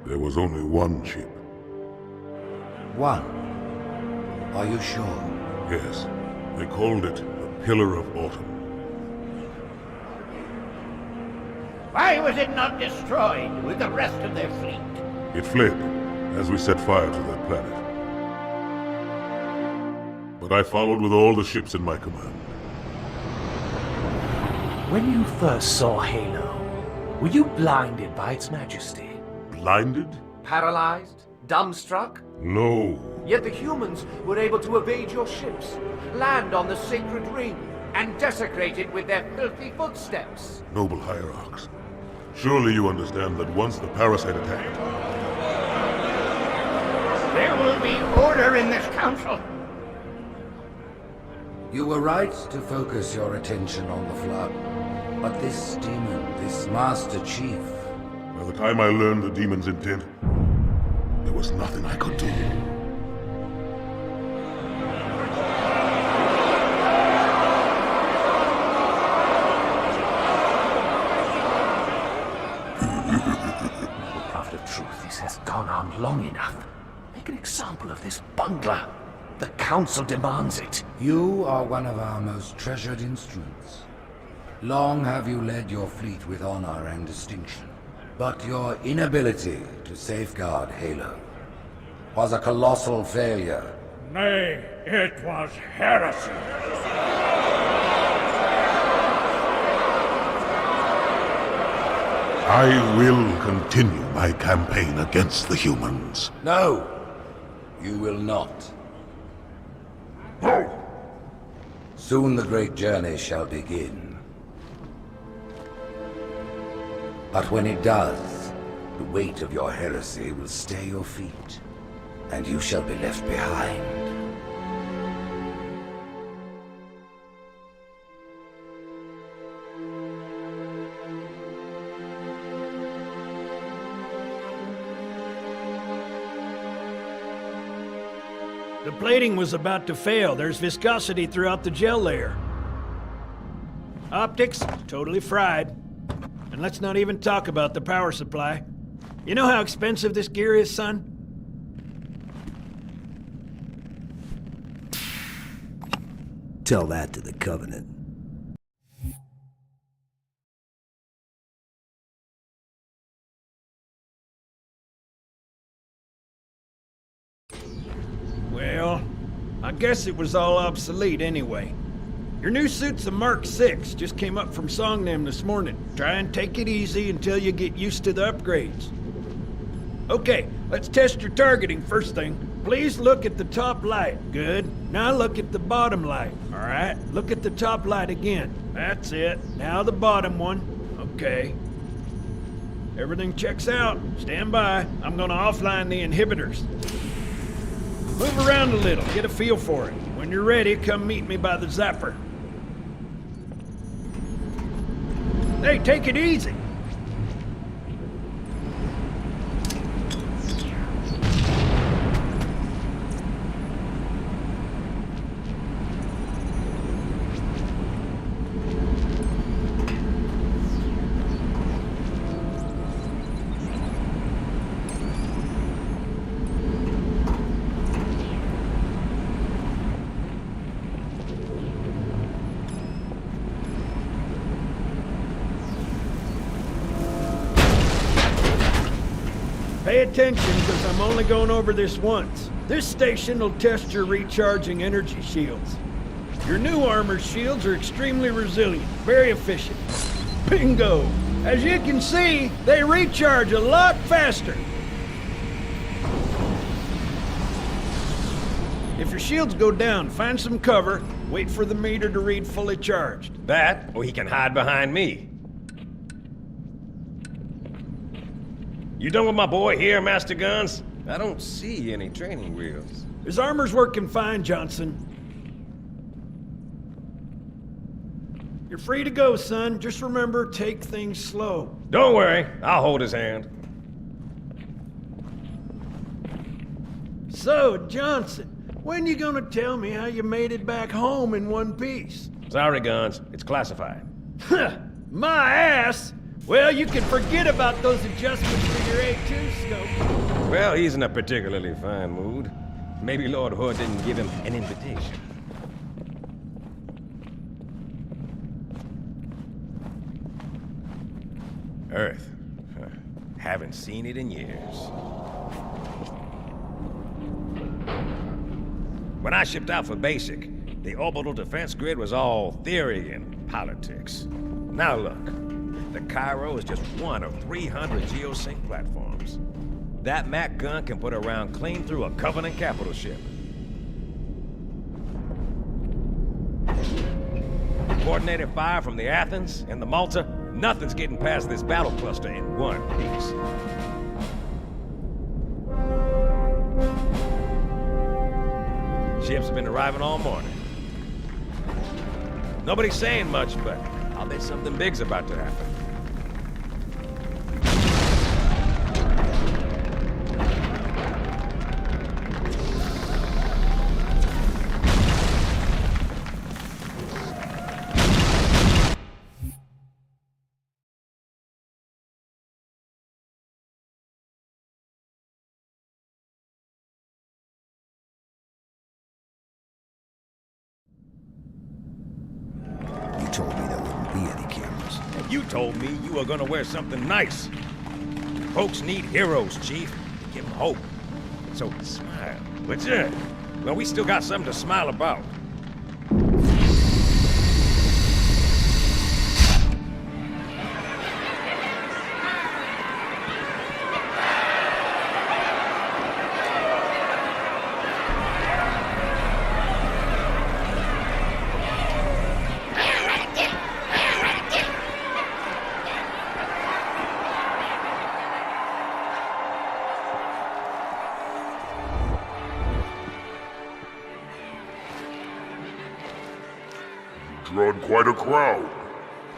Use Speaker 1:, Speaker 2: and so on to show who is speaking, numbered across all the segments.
Speaker 1: There was only one ship.
Speaker 2: One? Are you sure?
Speaker 1: Yes. They called it the Pillar of Autumn.
Speaker 3: Why was it not destroyed with the rest of their fleet?
Speaker 1: It fled as we set fire to that planet. But I followed with all the ships in my command.
Speaker 4: When you first saw Halo, were you blinded by its majesty?
Speaker 1: Blinded?
Speaker 4: Paralyzed? Dumbstruck?
Speaker 1: No.
Speaker 4: Yet the humans were able to evade your ships, land on the sacred ring, and desecrate it with their filthy footsteps.
Speaker 1: Noble hierarchs. Surely you understand that once the parasite attacked...
Speaker 3: There will be order in this council.
Speaker 2: You were right to focus your attention on the Flood. But this demon, this Master Chief...
Speaker 1: By the time I learned the demon's intent, there was nothing I could do.
Speaker 4: Prophet of truth, this has gone on long enough. Make an example of this bungler. The council demands it.
Speaker 2: You are one of our most treasured instruments. Long have you led your fleet with honor and distinction. But your inability to safeguard Halo was a colossal failure.
Speaker 3: Nay, it was heresy.
Speaker 1: I will continue my campaign against the humans.
Speaker 2: No, you will not. Soon the great journey shall begin. But when it does, the weight of your heresy will stay your feet, and you shall be left behind.
Speaker 5: The plating was about to fail. There's viscosity throughout the gel layer. Optics, totally fried. And let's not even talk about the power supply. You know how expensive this gear is, son?
Speaker 6: Tell that to the Covenant.
Speaker 5: Well, I guess it was all obsolete anyway. Your new suit's a Mark 6, just came up from Songnam this morning. Try and take it easy until you get used to the upgrades. Okay, let's test your targeting first thing. Please look at the top light. Good. Now look at the bottom light. All right, look at the top light again. That's it. Now the bottom one. Okay. Everything checks out. Stand by. I'm gonna offline the inhibitors. Move around a little, get a feel for it. When you're ready, come meet me by the zapper. Hey, take it easy. Pay attention, because I'm only going over this once. This station will test your recharging energy shields. Your new armor shields are extremely resilient, very efficient. Bingo! As you can see, they recharge a lot faster. If your shields go down, find some cover, wait for the meter to read fully charged.
Speaker 7: That, or he can hide behind me. You done with my boy here, Master Guns? I don't see any training wheels.
Speaker 5: His armor's working fine, Johnson. You're free to go, son. Just remember, take things slow.
Speaker 7: Don't worry, I'll hold his hand.
Speaker 5: So, Johnson, when you gonna tell me how you made it back home in one piece?
Speaker 7: Sorry, Guns, it's classified.
Speaker 5: My ass! Well, you can forget about those adjustments for your A2 scope.
Speaker 7: Well, he's in a particularly fine mood. Maybe Lord Hood didn't give him an invitation. Earth. Huh. Haven't seen it in years. When I shipped out for basic, the orbital defense grid was all theory and politics. Now look, the Cairo is just one of 300 geosync platforms. That Mac gun can put a round clean through a Covenant capital ship. Coordinated fire from the Athens and the Malta, nothing's getting past this battle cluster in one piece. Ships have been arriving all morning. Nobody's saying much, but I'll bet something big's about to happen.
Speaker 6: You told me there wouldn't be any cameras.
Speaker 7: And you told me you were gonna wear something nice. Folks need heroes, Chief. Give them hope. So smile, would you? Well, we still got something to smile about.
Speaker 1: Drawn quite a crowd.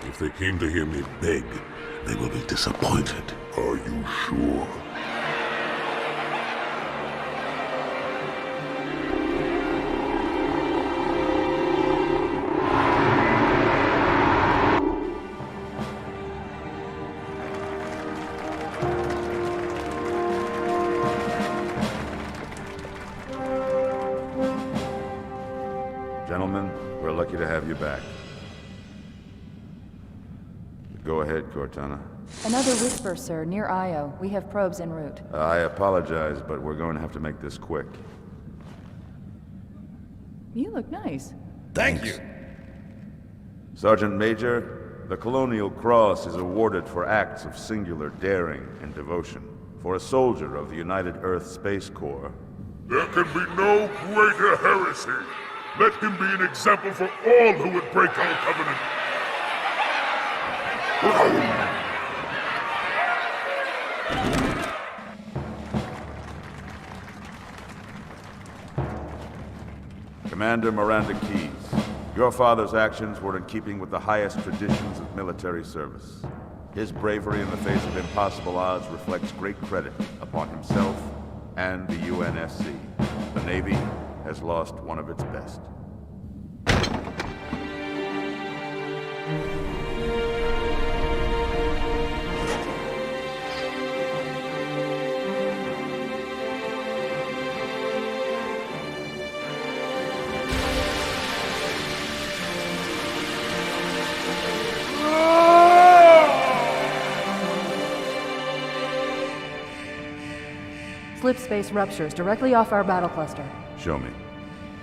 Speaker 1: If they came to hear me beg, they will be disappointed. Are you sure?
Speaker 8: Gentlemen, we're lucky to have you back. Go ahead, Cortana.
Speaker 9: Another whisper, sir, near Io. We have probes en route.
Speaker 8: I apologize, but we're going to have to make this quick.
Speaker 9: You look nice.
Speaker 7: Thank you.
Speaker 8: Sergeant Major, the Colonial Cross is awarded for acts of singular daring and devotion. For a soldier of the United Earth Space Corps.
Speaker 1: There can be no greater heresy. Let him be an example for all who would break our covenant.
Speaker 8: Commander Miranda Keyes, your father's actions were in keeping with the highest traditions of military service. His bravery in the face of impossible odds reflects great credit upon himself and the UNSC. The Navy has lost one of its best.
Speaker 9: Slip space ruptures directly off our battle cluster.
Speaker 8: Show me.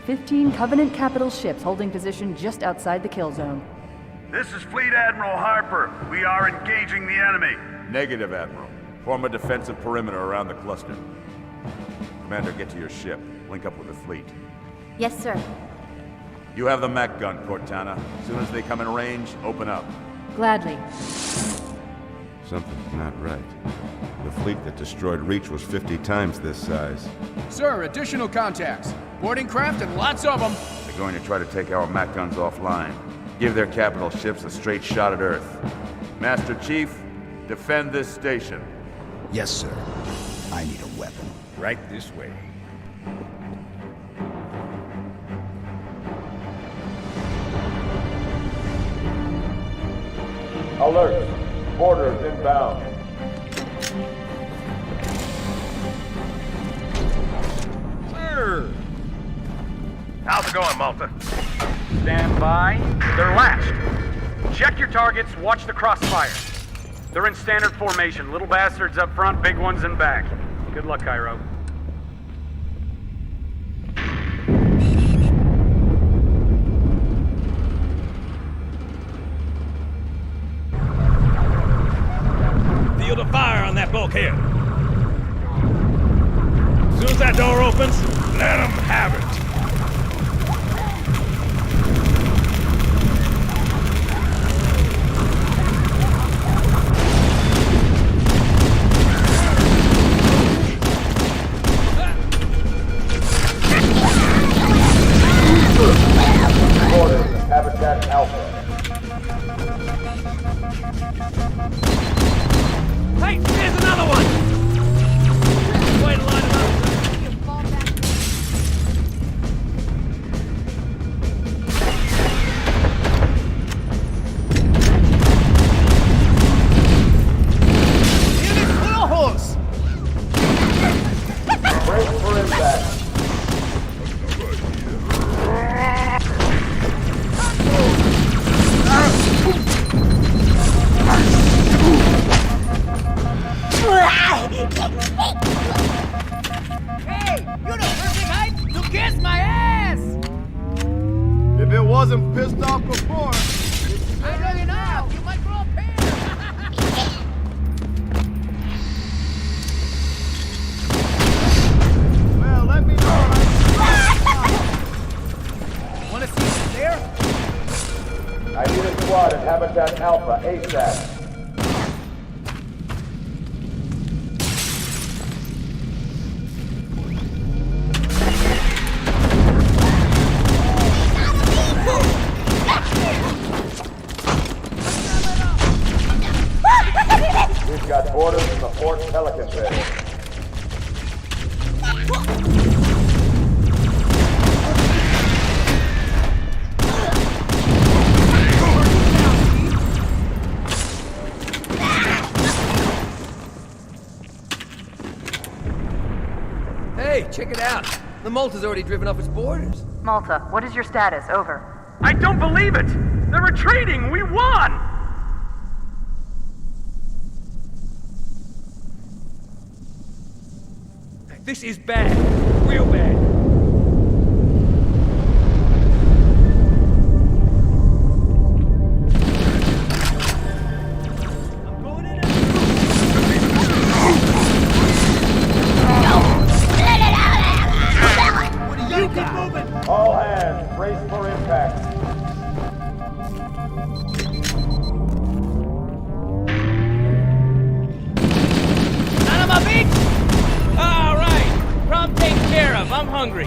Speaker 9: 15 Covenant capital ships holding position just outside the kill zone.
Speaker 10: This is Fleet Admiral Harper. We are engaging the enemy.
Speaker 8: Negative, Admiral. Form a defensive perimeter around the cluster. Commander, get to your ship. Link up with the fleet.
Speaker 11: Yes, sir.
Speaker 8: You have the Mac gun, Cortana. As soon as they come in range, open up.
Speaker 9: Gladly.
Speaker 8: Something's not right. The fleet that destroyed Reach was 50 times this size.
Speaker 12: Sir, additional contacts. Boarding craft and lots of them.
Speaker 8: They're going to try to take our Mac guns offline. Give their capital ships a straight shot at Earth. Master Chief, defend this station.
Speaker 6: Yes, sir. I need a weapon.
Speaker 7: Right this way.
Speaker 10: Alert.
Speaker 8: Boarders inbound.
Speaker 7: Sir! How's it going, Malta?
Speaker 10: Stand by. They're lashed. Check your targets, watch the crossfire. They're in standard formation. Little bastards up front, big ones in back. Good luck, Cairo.
Speaker 7: Field of fire on that bulkhead. As soon as that door opens, let them have it.
Speaker 8: Orders, Habitat Alpha.
Speaker 4: Hey, there's another one! Way to line him up.
Speaker 8: Brace for impact.
Speaker 4: Hey, you the perfect height to kiss my ass!
Speaker 12: If it wasn't pissed off before.
Speaker 4: I know you now. You might grow a pair.
Speaker 12: Well, let me know when wanna see what's there?
Speaker 8: I need a squad at Habitat Alpha ASAP. We've got orders from the Fort Pelican base.
Speaker 4: Hey, check it out. The Malta's already driven off its borders.
Speaker 9: Malta, what is your status? Over.
Speaker 10: I don't believe it! They're retreating! We won!
Speaker 4: This is bad. Real bad.
Speaker 8: All hands, brace for impact.
Speaker 4: Son of a bitch! All right. Problem taken care of. I'm hungry.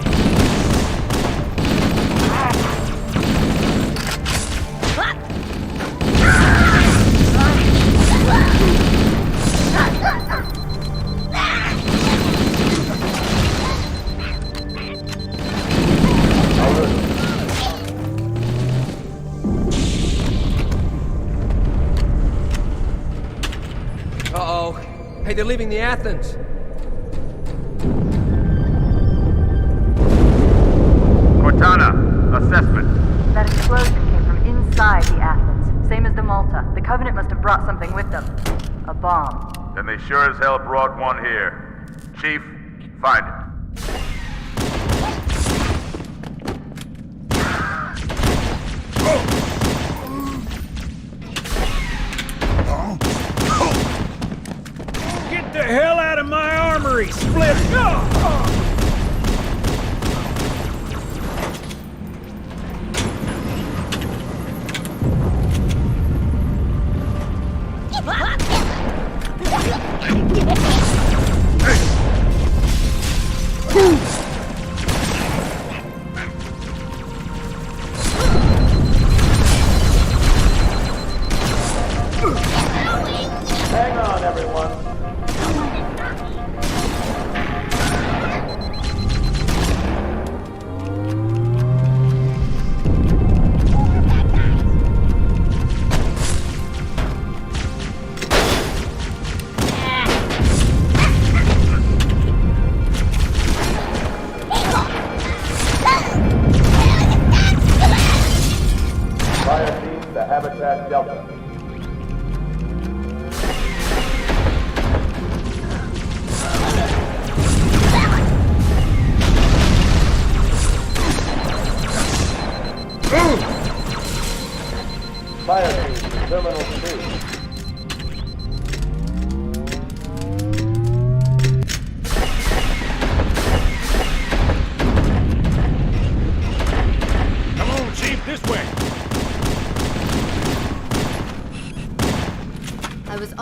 Speaker 4: Uh-oh. Hey, they're leaving the Athens.
Speaker 10: Cortana, assessment.
Speaker 9: That explosion came from inside the Athens, same as the Malta. The Covenant must have brought something with them. A bomb.
Speaker 8: Then they sure as hell brought one here. Chief, find it.
Speaker 5: Get the hell out of my armory, Split!
Speaker 8: Hang on, everyone.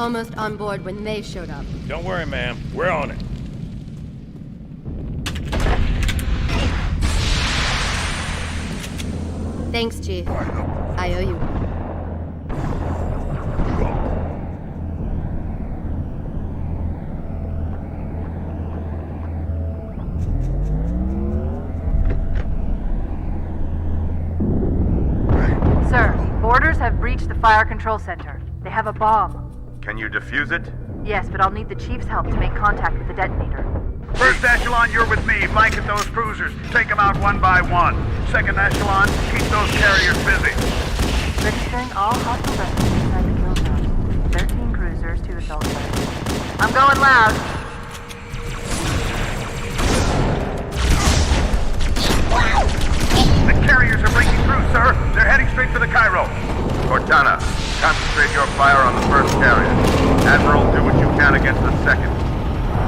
Speaker 11: almost on board when they showed up.
Speaker 7: Don't worry, ma'am. We're on it.
Speaker 11: Thanks, Chief. I owe you one.
Speaker 9: Sir, boarders have breached the fire control center. They have a bomb.
Speaker 13: Can you defuse it?
Speaker 9: Yes, but I'll need the Chief's help to make contact with the detonator.
Speaker 13: First echelon, you're with me. Blanket those cruisers. Take them out one by one. Second echelon, keep those carriers busy.
Speaker 9: Registering all hostile vessels inside the kill zone. 13 cruisers, 2 assault ships. I'm going loud.
Speaker 13: The carriers are breaking through, sir. They're heading straight for the Cairo. Cortana, concentrate your fire on the first carrier. Admiral, do what you can against the second.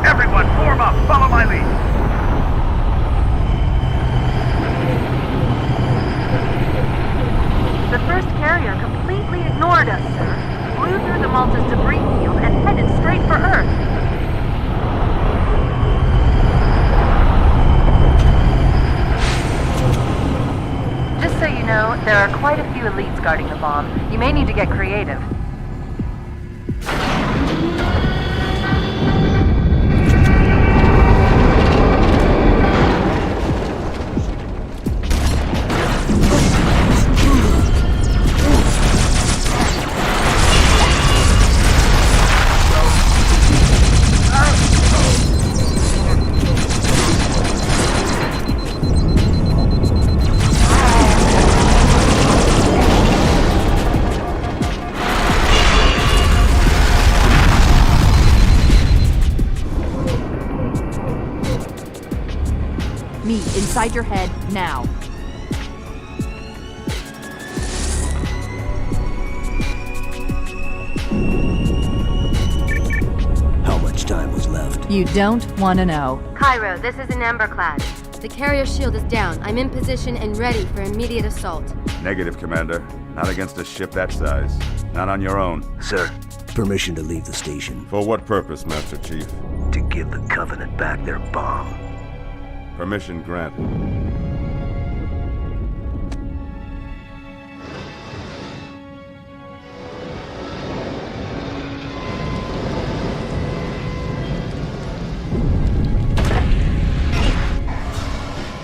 Speaker 13: Everyone, form up. Follow my lead.
Speaker 9: The first carrier completely ignored us, sir. Flew through the Malta's debris field and headed straight for Earth. Just so you know, there are quite a few elites guarding the bomb. You may need to get creative.
Speaker 14: Me, inside your head, now.
Speaker 6: How much time was left?
Speaker 14: You don't want to know.
Speaker 11: Cairo, this is an Emberclad. The carrier shield is down. I'm in position and ready for immediate assault.
Speaker 8: Negative, Commander. Not against a ship that size. Not on your own.
Speaker 6: Sir, permission to leave the station.
Speaker 8: For what purpose, Master Chief?
Speaker 6: To give the Covenant back their bomb.
Speaker 8: Permission granted.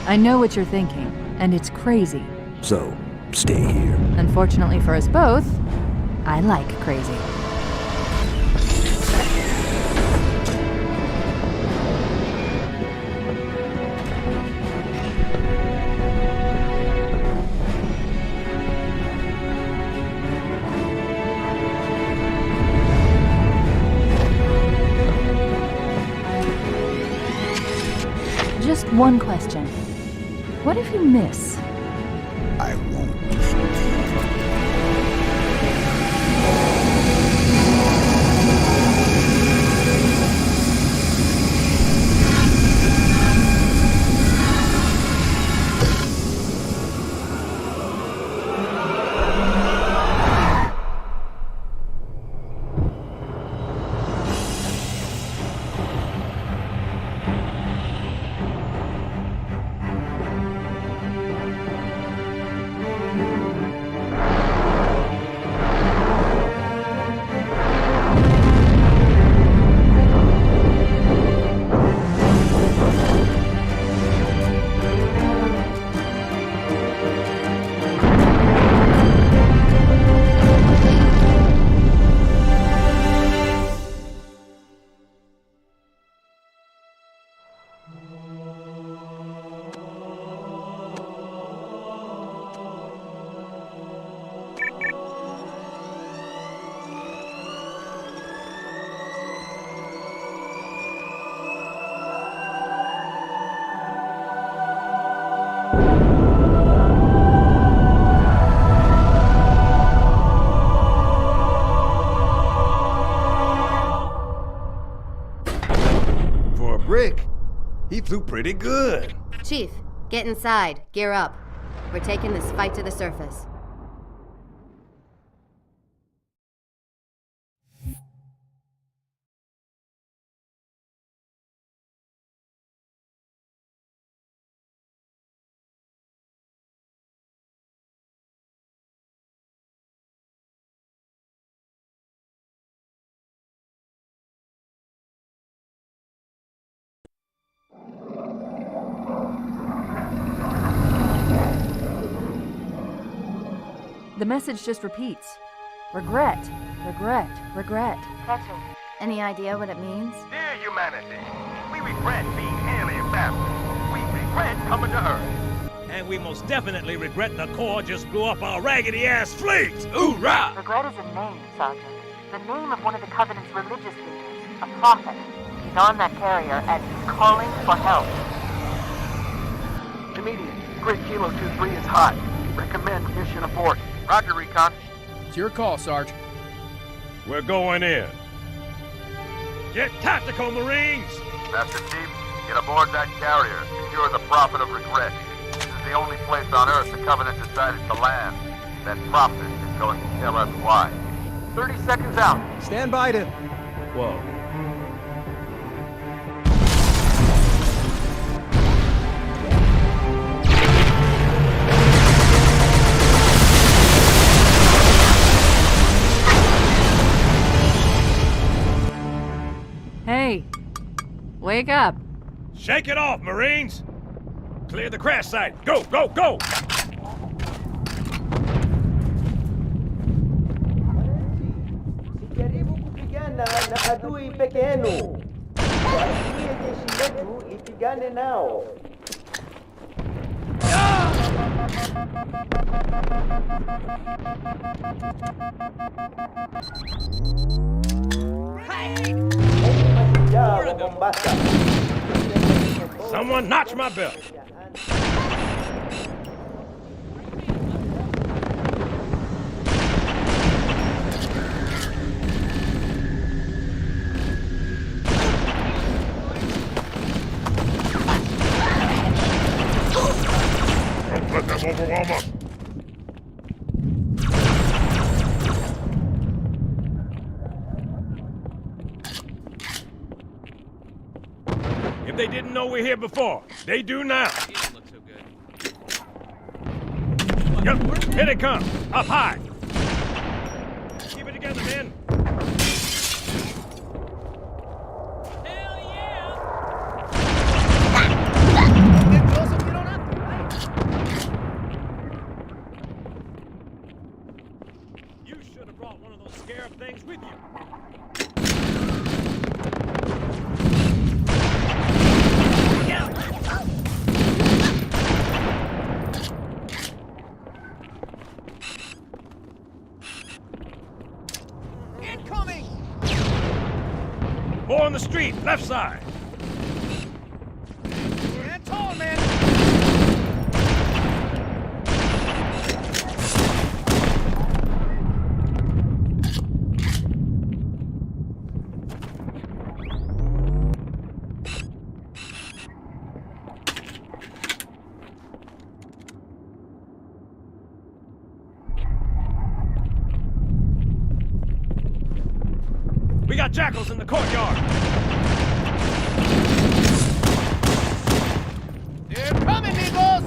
Speaker 14: I know what you're thinking, and it's crazy.
Speaker 6: So, stay here.
Speaker 14: Unfortunately for us both, I like crazy. Just one question. What if you miss?
Speaker 6: I won't.
Speaker 7: Brick, he flew pretty good.
Speaker 11: Chief, get inside. Gear up. We're taking this fight to the surface.
Speaker 9: The message just repeats. Regret, regret, regret.
Speaker 11: Catching. Any idea what it means?
Speaker 13: Dear humanity, we regret being alien bastards. We regret coming to Earth.
Speaker 7: And we most definitely regret the Corps just blew up our raggedy-ass fleet! Hoorah!
Speaker 9: Regret is a name, Sergeant. The name of one of the Covenant's religious leaders. A prophet. He's on that carrier and he's calling for help.
Speaker 10: Immediate. Grid Kilo 23 is hot. Recommend mission abort.
Speaker 13: Roger, Recon.
Speaker 12: It's your call, Sarge.
Speaker 7: We're going in. Get tactical, Marines!
Speaker 13: Master Chief, get aboard that carrier. Secure the Prophet of Regret. This is the only place on Earth the Covenant decided to land. That Prophet is going to tell us why.
Speaker 10: 30 seconds out.
Speaker 12: Stand by to...
Speaker 7: Whoa.
Speaker 9: Hey, wake up.
Speaker 7: Shake it off, Marines! Clear the crash site! Go, go, go!
Speaker 15: Jaribu kupigana na adui peke yenu. Waachie jeshi letu lipigane nao.
Speaker 7: Someone notch my belt!
Speaker 1: Don't let them overwhelm us.
Speaker 7: If they didn't know we're here before, they do now. Yep, here they come. Up high. Keep it together, men. You should have brought one of those scarab things with you. More on the street, left side.
Speaker 12: Stand tall, man.
Speaker 7: We got jackals in the courtyard.
Speaker 12: They're coming, amigos!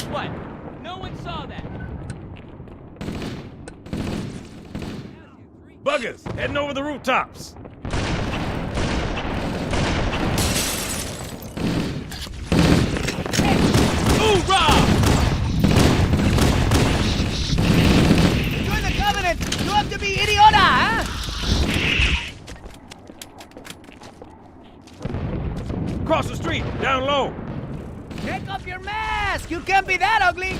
Speaker 16: What? No one saw that.
Speaker 7: Buggers, heading over the rooftops. Hoorah!
Speaker 12: Join the Covenant! You have to be idiota, huh?
Speaker 7: Across the street, down low.
Speaker 12: Take off your mask! You can't be that ugly!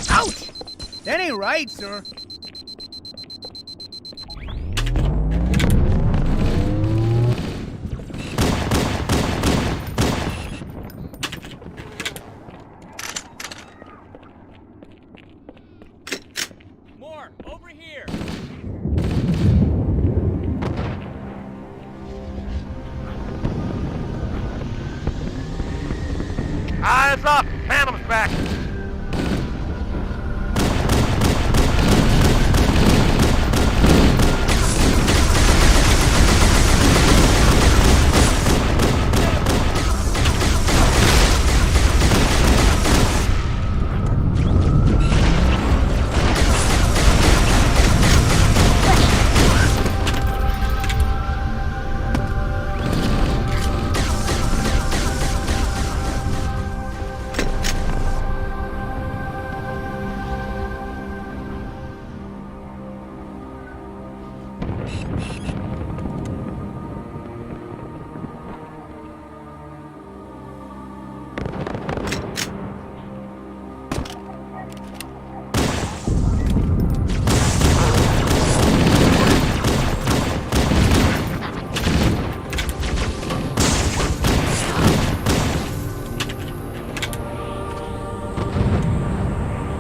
Speaker 12: Ouch! That ain't right, sir.
Speaker 16: More, over here.
Speaker 13: Eyes up! Phantom's back!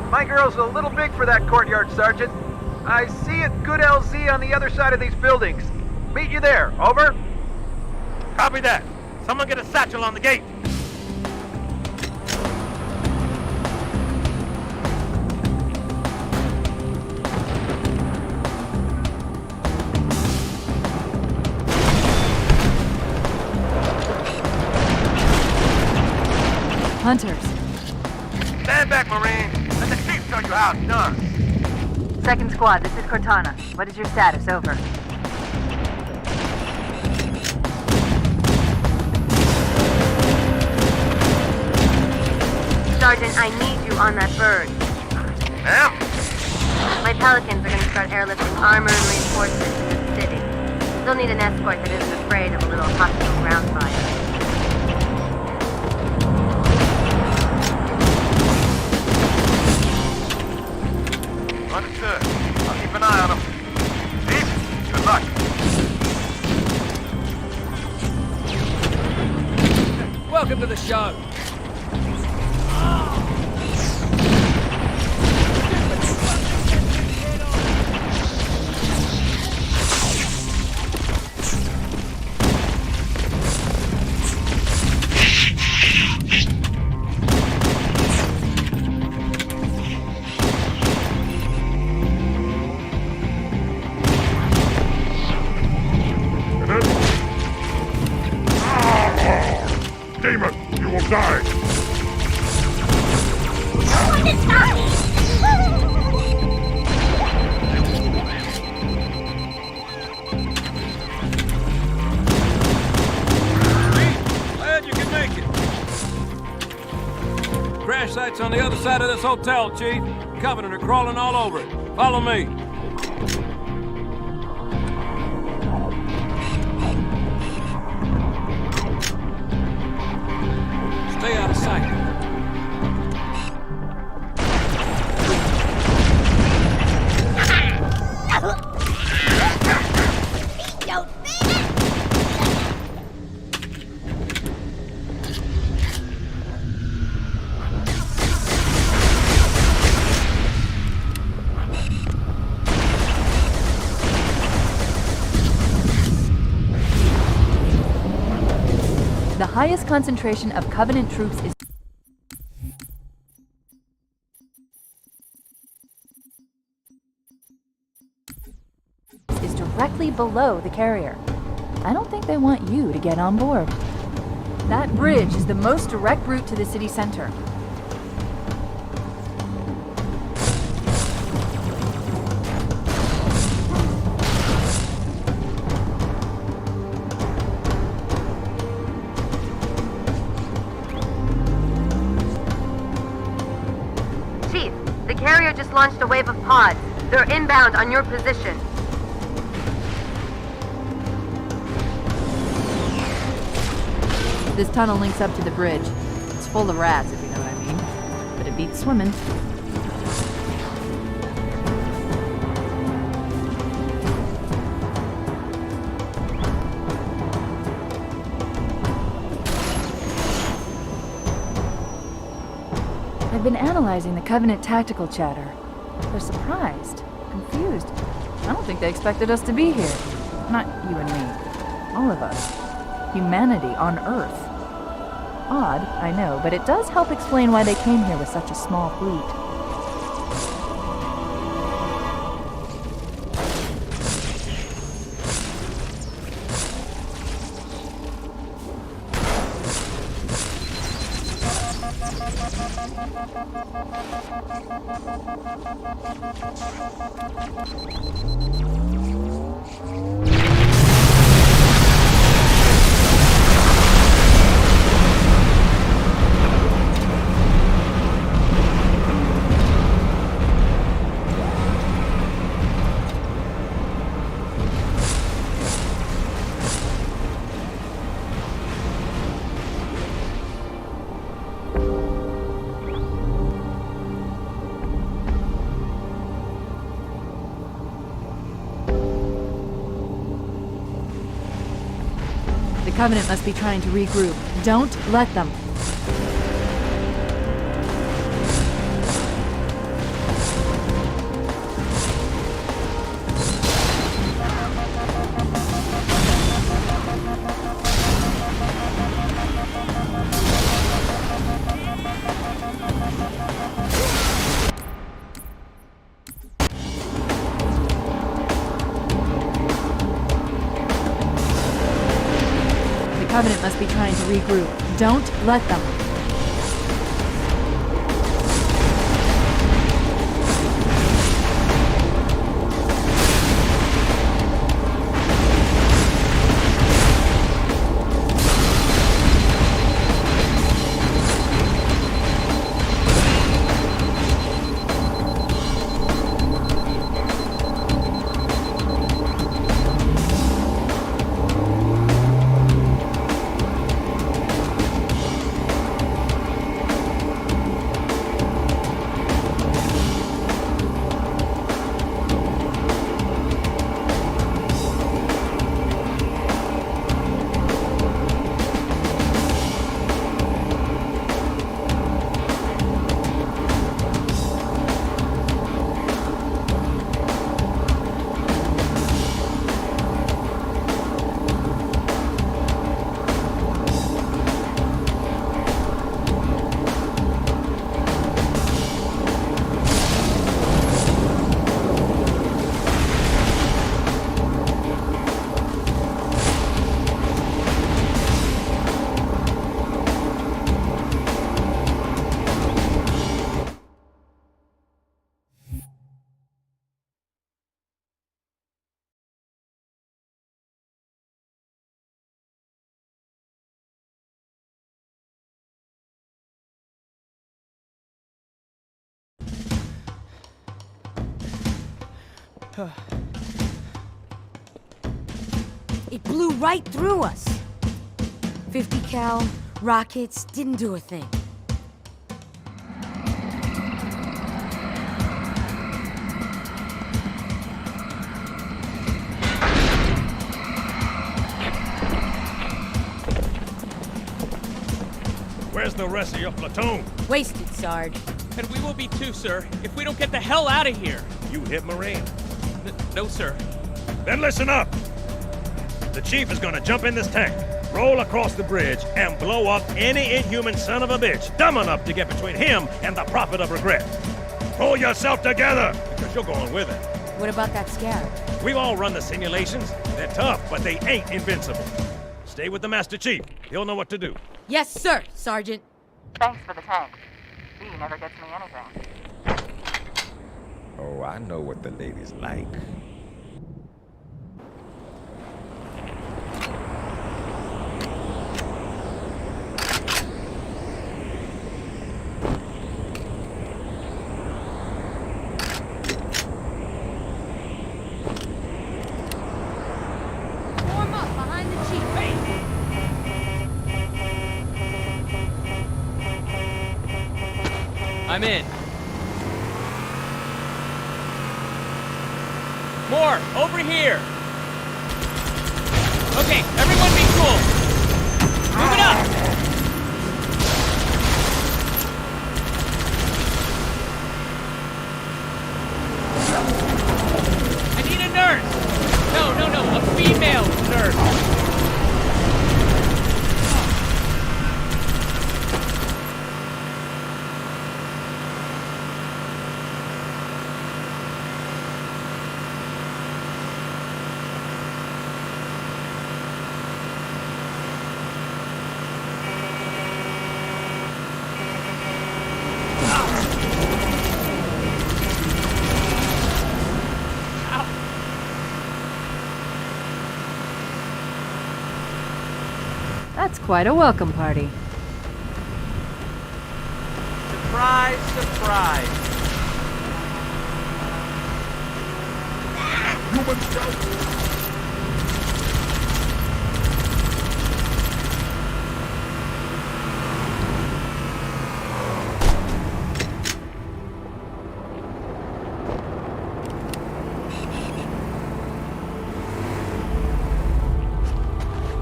Speaker 17: My girl's a little big for that courtyard, Sergeant. I see a good LZ on the other side of these buildings. Meet you there, over?
Speaker 13: Copy that. Someone get a satchel on the gate.
Speaker 14: Hunters.
Speaker 13: Stand back, Marine. Let the chief show you how it's done.
Speaker 9: Second squad, this is Cortana. What is your status? Over. Sergeant, I need you on that bird.
Speaker 13: Ma'am?
Speaker 9: My Pelicans are going to start airlifting armor and reinforcements into the city. Still need an escort that isn't afraid of a little hostile ground fire.
Speaker 13: Understood. I'll keep an eye on him. Chief, good luck.
Speaker 16: Welcome to the show.
Speaker 1: Demon, you will die!
Speaker 18: Glad you can make it. Crash site's on the other side of this hotel, Chief. Covenant are crawling all over it. Follow me. Stay out of sight.
Speaker 14: The highest concentration of Covenant troops is directly below the carrier. I don't think they want you to get on board. That bridge is the most direct route to the city center.
Speaker 9: Chief, the carrier just launched a wave of pods. They're inbound on your position.
Speaker 14: This tunnel links up to the bridge. It's full of rats, if you know what I mean. But it beats swimming. I've been analyzing the Covenant tactical chatter. They're surprised, confused. I don't think they expected us to be here. Not you and me. All of us. Humanity on Earth. Odd, I know, but it does help explain why they came here with such a small fleet. Covenant must be trying to regroup. Don't let them. Covenant must be trying to regroup. Don't let them.
Speaker 11: It blew right through us. 50 cal, rockets, didn't do a thing.
Speaker 7: Where's the rest of your platoon?
Speaker 11: Wasted, Sarge.
Speaker 16: And we will be too, sir, if we don't get the hell out of here.
Speaker 7: You hit Marine?
Speaker 16: No, sir.
Speaker 7: Then listen up! The chief is gonna jump in this tank, roll across the bridge, and blow up any inhuman son of a bitch dumb enough to get between him and the prophet of regret. Pull yourself together, because you're going with him.
Speaker 11: What about that scarab?
Speaker 7: We've all run the simulations. They're tough, but they ain't invincible. Stay with the Master Chief. He'll know what to do.
Speaker 11: Yes, sir, Sergeant.
Speaker 19: Thanks for the tank. B never gets me anything.
Speaker 7: Oh, I know what the ladies like.
Speaker 11: Form up behind the chief.
Speaker 16: I'm in. More! Over here! Okay, everyone be cool! Move it up! I need a nurse! No, a female nurse!
Speaker 14: That's quite a welcome party.
Speaker 17: Surprise, surprise.
Speaker 1: Human scout!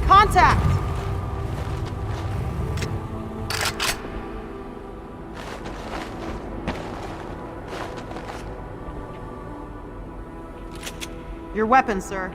Speaker 12: Contact!
Speaker 20: Your weapon, sir.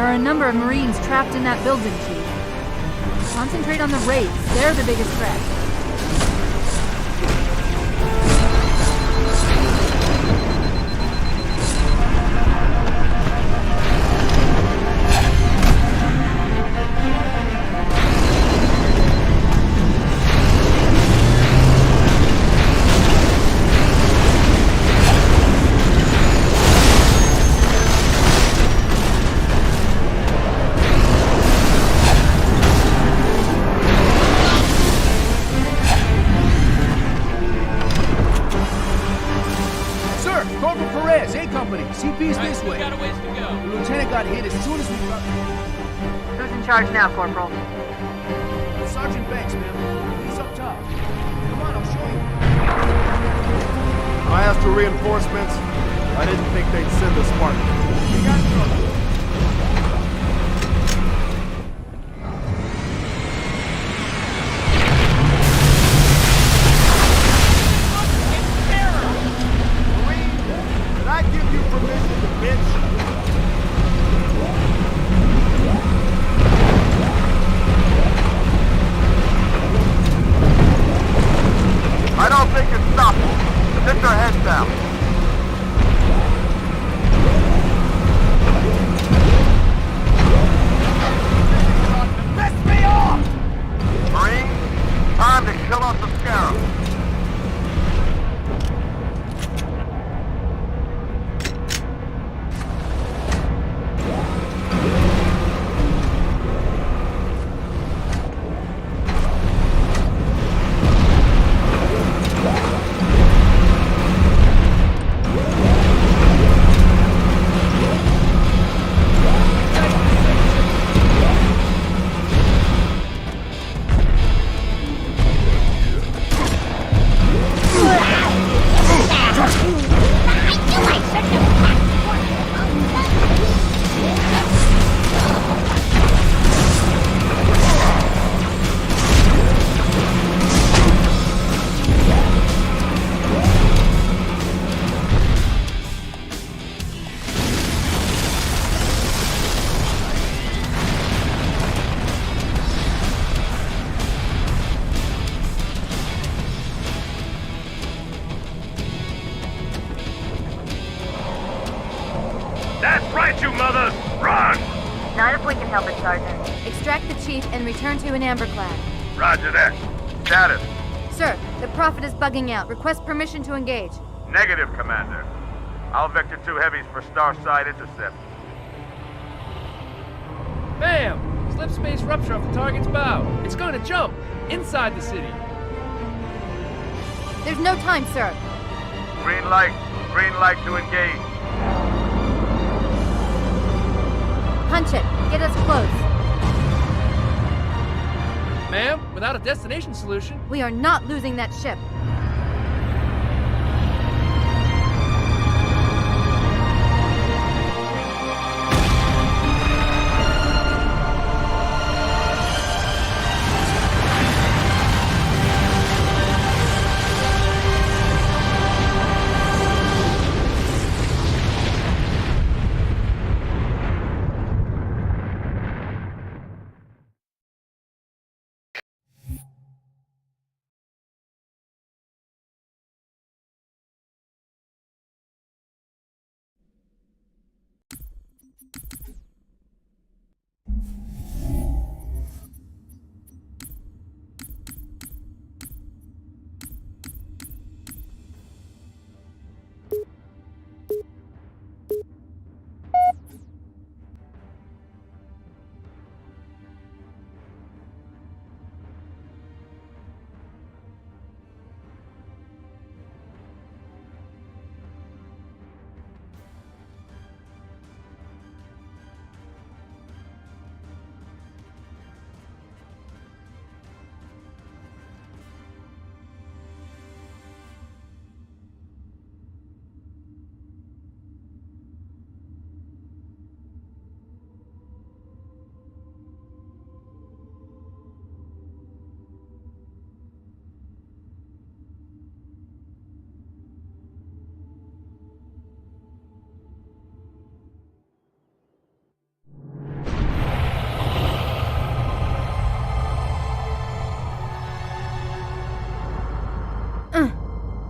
Speaker 14: A number of Marines trapped in that building, Chief. Concentrate on the raids. They're the biggest threat.
Speaker 12: CP's this way. Got a ways to go. The lieutenant got hit as soon as we got...
Speaker 19: Who's in charge now, Corporal?
Speaker 12: Sergeant Banks, ma'am. He's up top. Come on, I'll show you.
Speaker 21: I asked for reinforcements. I didn't think they'd send a Spartan. We got trouble.
Speaker 13: I don't think it's stoppable. Sit their heads down. Piss me off! Marine, time to kill off the scarab.
Speaker 9: That's right, you mothers! Run! Not if we can help it, Sergeant.
Speaker 11: Extract the chief and return to an amberclad.
Speaker 13: Roger that. Status.
Speaker 11: Sir, the Prophet is bugging out. Request permission to engage.
Speaker 13: Negative, Commander. I'll vector 2 heavies for Starside intercept.
Speaker 16: Bam! Slip space rupture off the target's bow. It's going to jump inside the city.
Speaker 11: There's no time, sir.
Speaker 13: Green light to engage.
Speaker 11: Punch it. Get us close.
Speaker 16: Ma'am, without a destination solution...
Speaker 11: We are not losing that ship.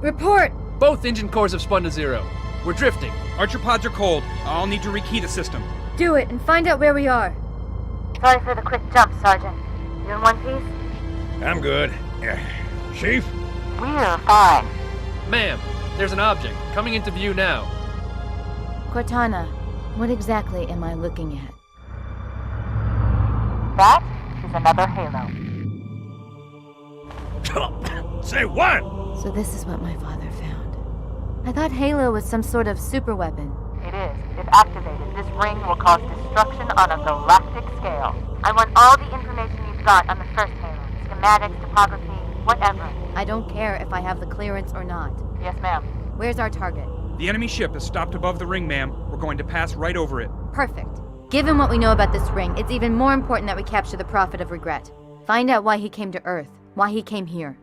Speaker 11: Report!
Speaker 16: Both engine cores have spun to zero. We're drifting.
Speaker 20: Archer pods are cold. I'll need to rekey the system.
Speaker 11: Do it and find out where we are.
Speaker 9: Sorry for the quick jump, Sergeant. You in one piece?
Speaker 7: I'm good. Chief?
Speaker 19: We're fine.
Speaker 16: Ma'am, there's an object coming into view now.
Speaker 11: Cortana, what exactly am I looking at?
Speaker 19: That is another Halo.
Speaker 7: Say what?
Speaker 11: So this is what my father found. I thought Halo was some sort of super weapon.
Speaker 19: It is. If activated, this ring will cause destruction on a galactic scale.
Speaker 9: I want all the information you've got on the first Halo. Schematics, topography, whatever.
Speaker 11: I don't care if I have the clearance or not.
Speaker 19: Yes, ma'am.
Speaker 11: Where's our target?
Speaker 20: The enemy ship is stopped above the ring, ma'am. We're going to pass right over it.
Speaker 11: Perfect. Given what we know about this ring, it's even more important that we capture the Prophet of Regret. Find out why he came to Earth, why he came here.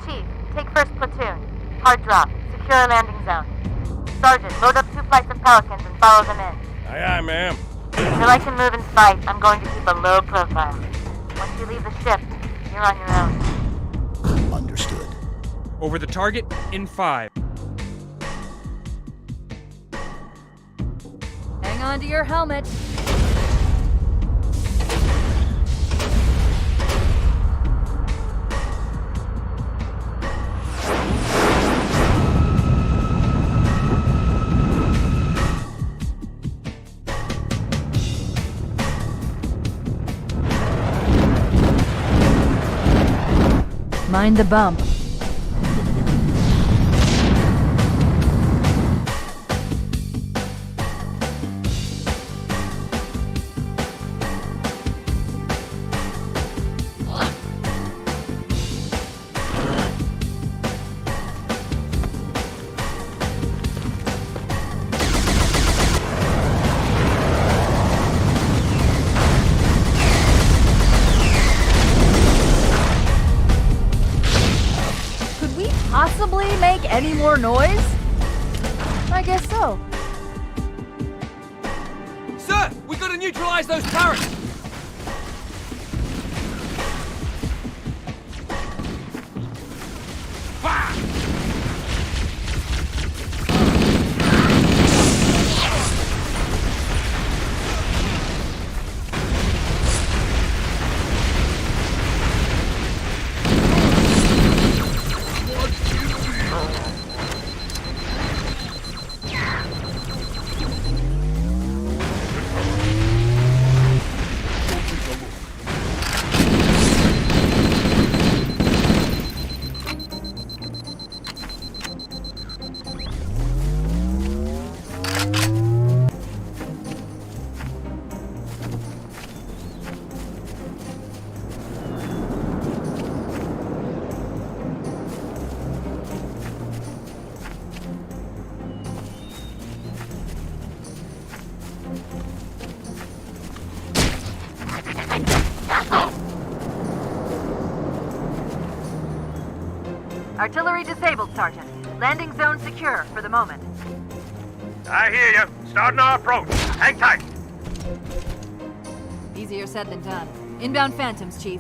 Speaker 9: Chief, take first platoon. Hard drop. Secure a landing zone. Sergeant, load up 2 flights of Pelicans and follow them in.
Speaker 7: Aye, aye, ma'am.
Speaker 9: Until I can move and fight, I'm going to keep a low profile. Once you leave the ship, you're on your own.
Speaker 6: Understood.
Speaker 20: Over the target in 5.
Speaker 11: Hang on to your helmet. Mind the bump.
Speaker 14: Possibly make any more noise? I guess so.
Speaker 18: Sir, we've got to neutralize those turrets!
Speaker 19: Artillery disabled, Sergeant. Landing zone secure for the moment.
Speaker 13: I hear you. Starting our approach. Hang tight.
Speaker 11: Easier said than done. Inbound Phantoms, Chief.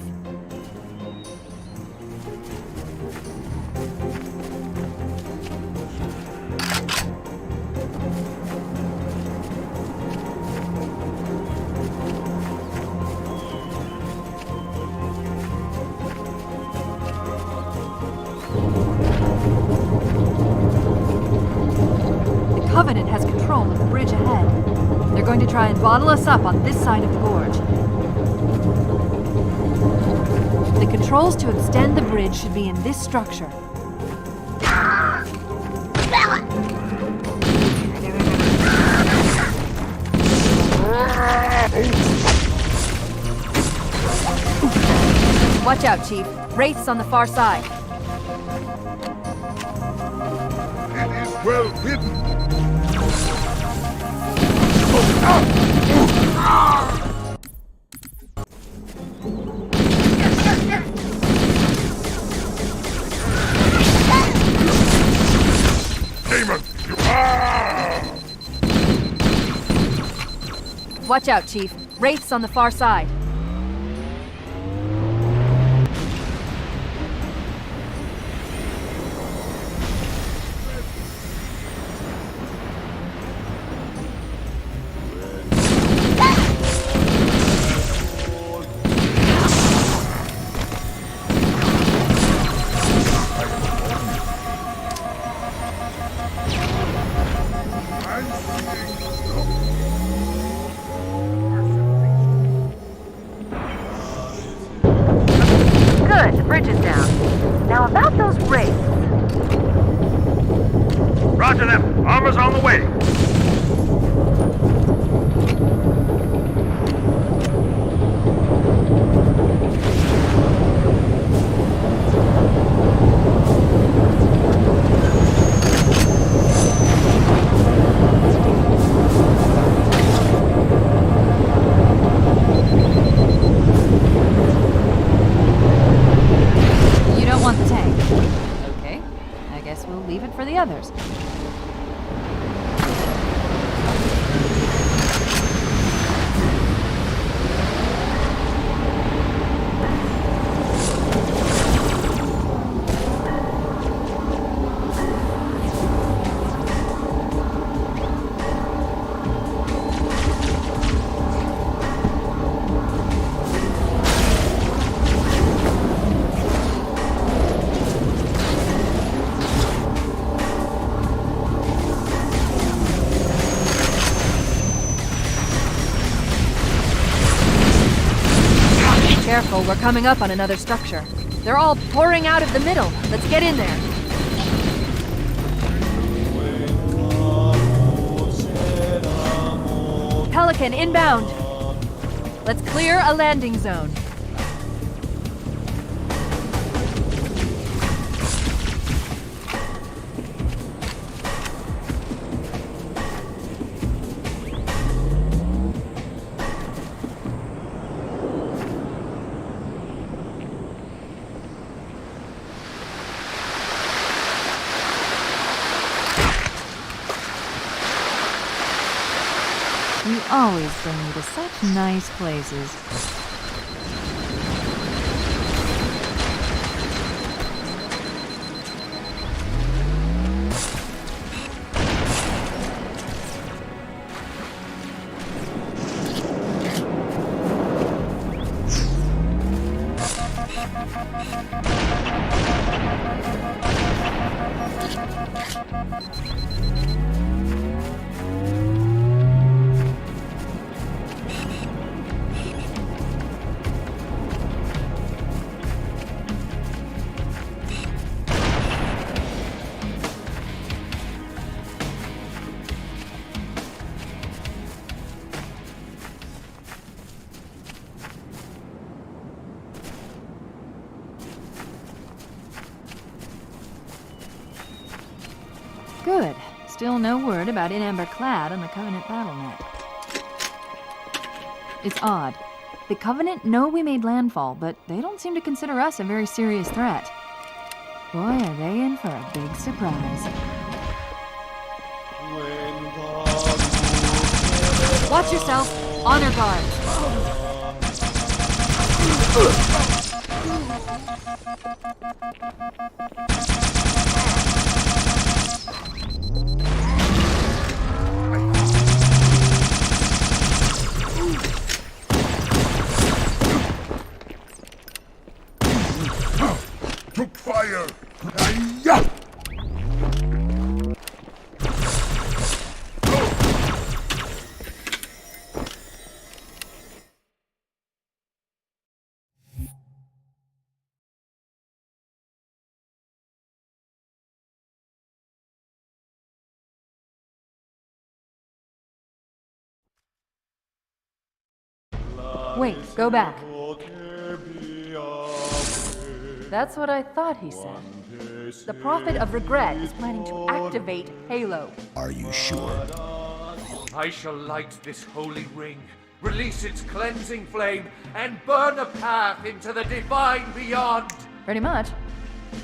Speaker 14: The Covenant has control of the bridge ahead. They're going to try and bottle us up on this side of the gorge. The controls to extend the bridge should be in this structure. Watch out, Chief. Wraiths on the far side.
Speaker 1: It is well hidden. Demon!
Speaker 14: Watch out, Chief. Wraiths on the far side.
Speaker 11: Careful, we're coming up on another structure. They're all pouring out of the middle. Let's get in there. Pelican, inbound. Let's clear a landing zone.
Speaker 14: You always bring me to such nice places. Good. Still no word about In Amber Clad on the Covenant BattleNet. It's odd. The Covenant know we made landfall, but they don't seem to consider us a very serious threat. Boy, are they in for a big surprise.
Speaker 11: Watch yourself. Honor guard.
Speaker 1: Took fire!
Speaker 14: Wait, go back. That's what I thought he said. The Prophet of Regret is planning to activate Halo.
Speaker 6: Are you sure?
Speaker 4: I shall light this holy ring, release its cleansing flame, and burn a path into the divine beyond.
Speaker 14: Pretty much.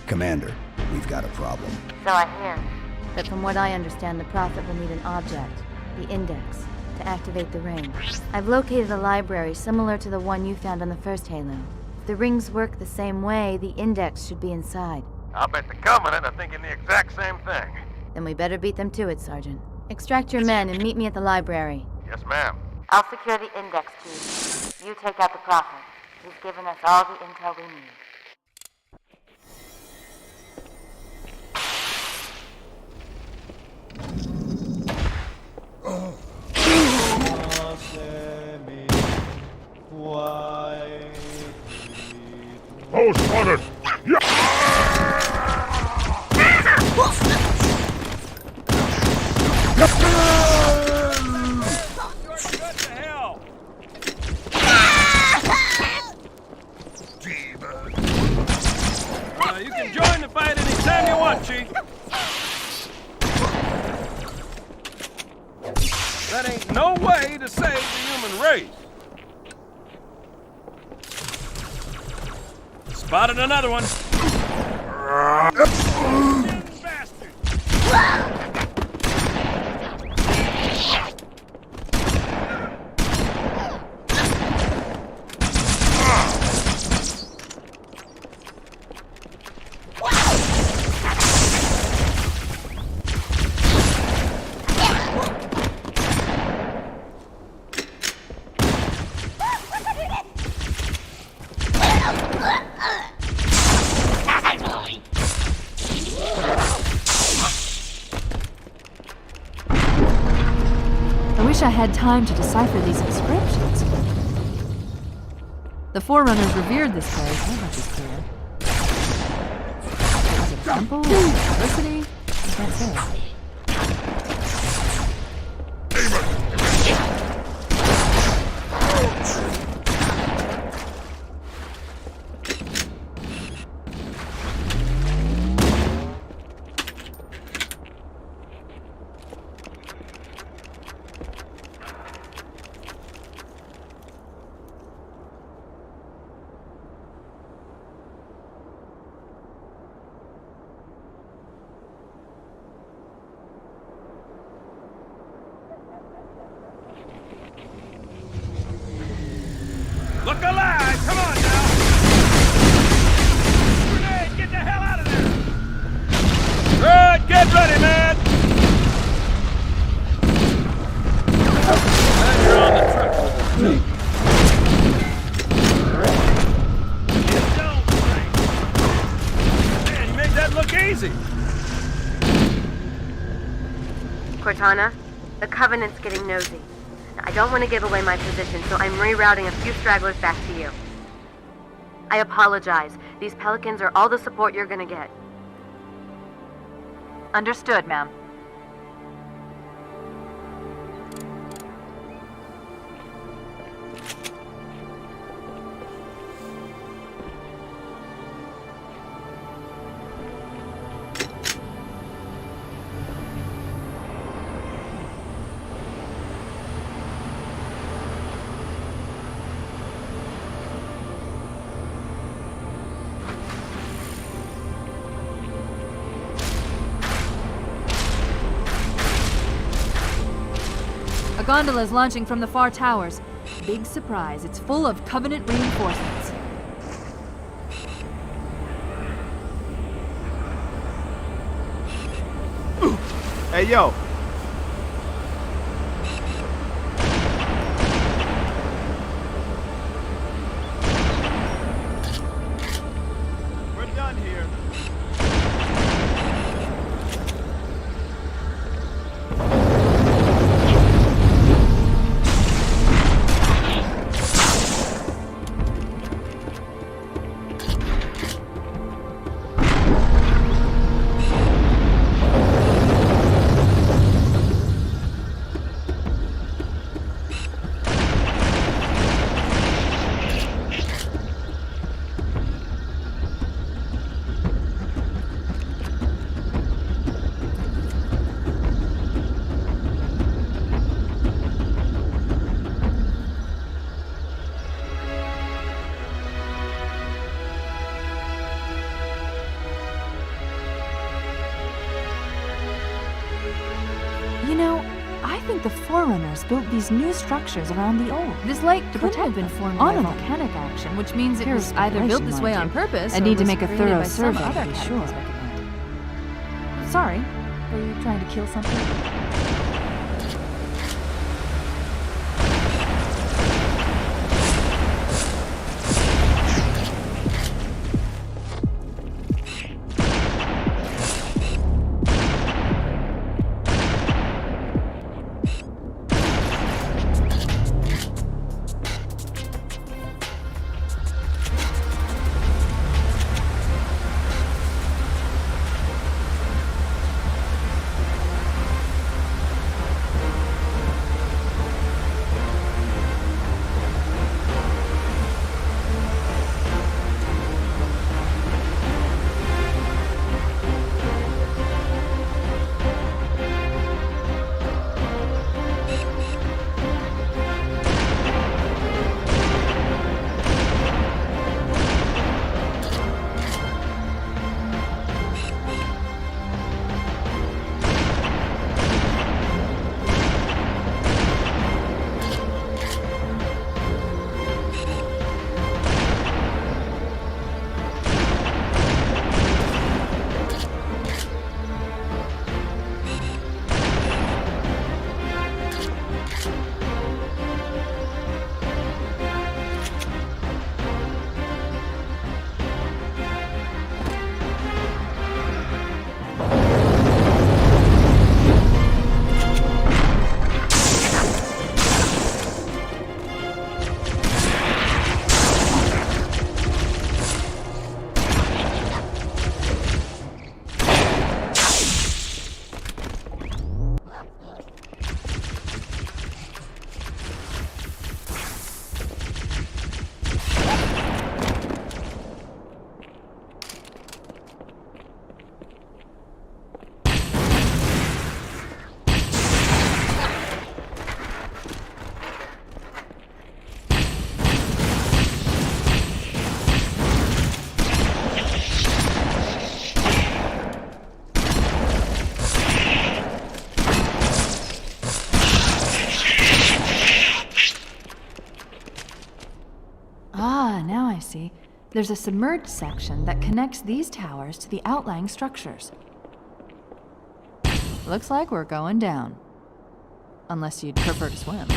Speaker 6: Commander, we've got a problem.
Speaker 9: So I hear.
Speaker 11: But from what I understand, the Prophet will need an object, the Index, to activate the ring. I've located a library similar to the one you found on the first Halo. If the rings work the same way, the Index should be inside.
Speaker 13: I'll bet the Covenant are thinking the exact same thing.
Speaker 11: Then we better beat them to it, Sergeant. Extract your men and meet me at the library.
Speaker 13: Yes, ma'am.
Speaker 9: I'll secure the Index, Chief. You take out the Prophet. He's given us all the intel we need.
Speaker 1: Oh, spotted! Yeah!
Speaker 18: You can join the fight anytime you want, Chief. That ain't no way to save the human race. Spotted another one.
Speaker 14: I wish I had time to decipher these inscriptions. The Forerunners revered this place, that much is clear. Was it a temple? University? I can't say.
Speaker 18: Look alive! Come on now! Grenade, get the hell out of there! Good, get ready, man! And you're on the truck with me. Get down, Frank! Man, you made that look easy!
Speaker 9: Cortana, the Covenant's getting nosy. I don't want to give away my position, so I'm rerouting a few stragglers back to you. I apologize. These Pelicans are all the support you're gonna get.
Speaker 19: Understood, ma'am.
Speaker 14: A gondola is launching from the far towers. Big surprise, it's full of Covenant reinforcements.
Speaker 21: Hey, yo. We're done here.
Speaker 14: You know, I think the Forerunners built these new structures around the old. This lake could have been formed by volcanic action, which means it was either built this way on purpose. I need to make a thorough survey to be sure. Sorry, were you trying to kill something? There's a submerged section that connects these towers to the outlying structures. Looks like we're going down. Unless you'd prefer to swim.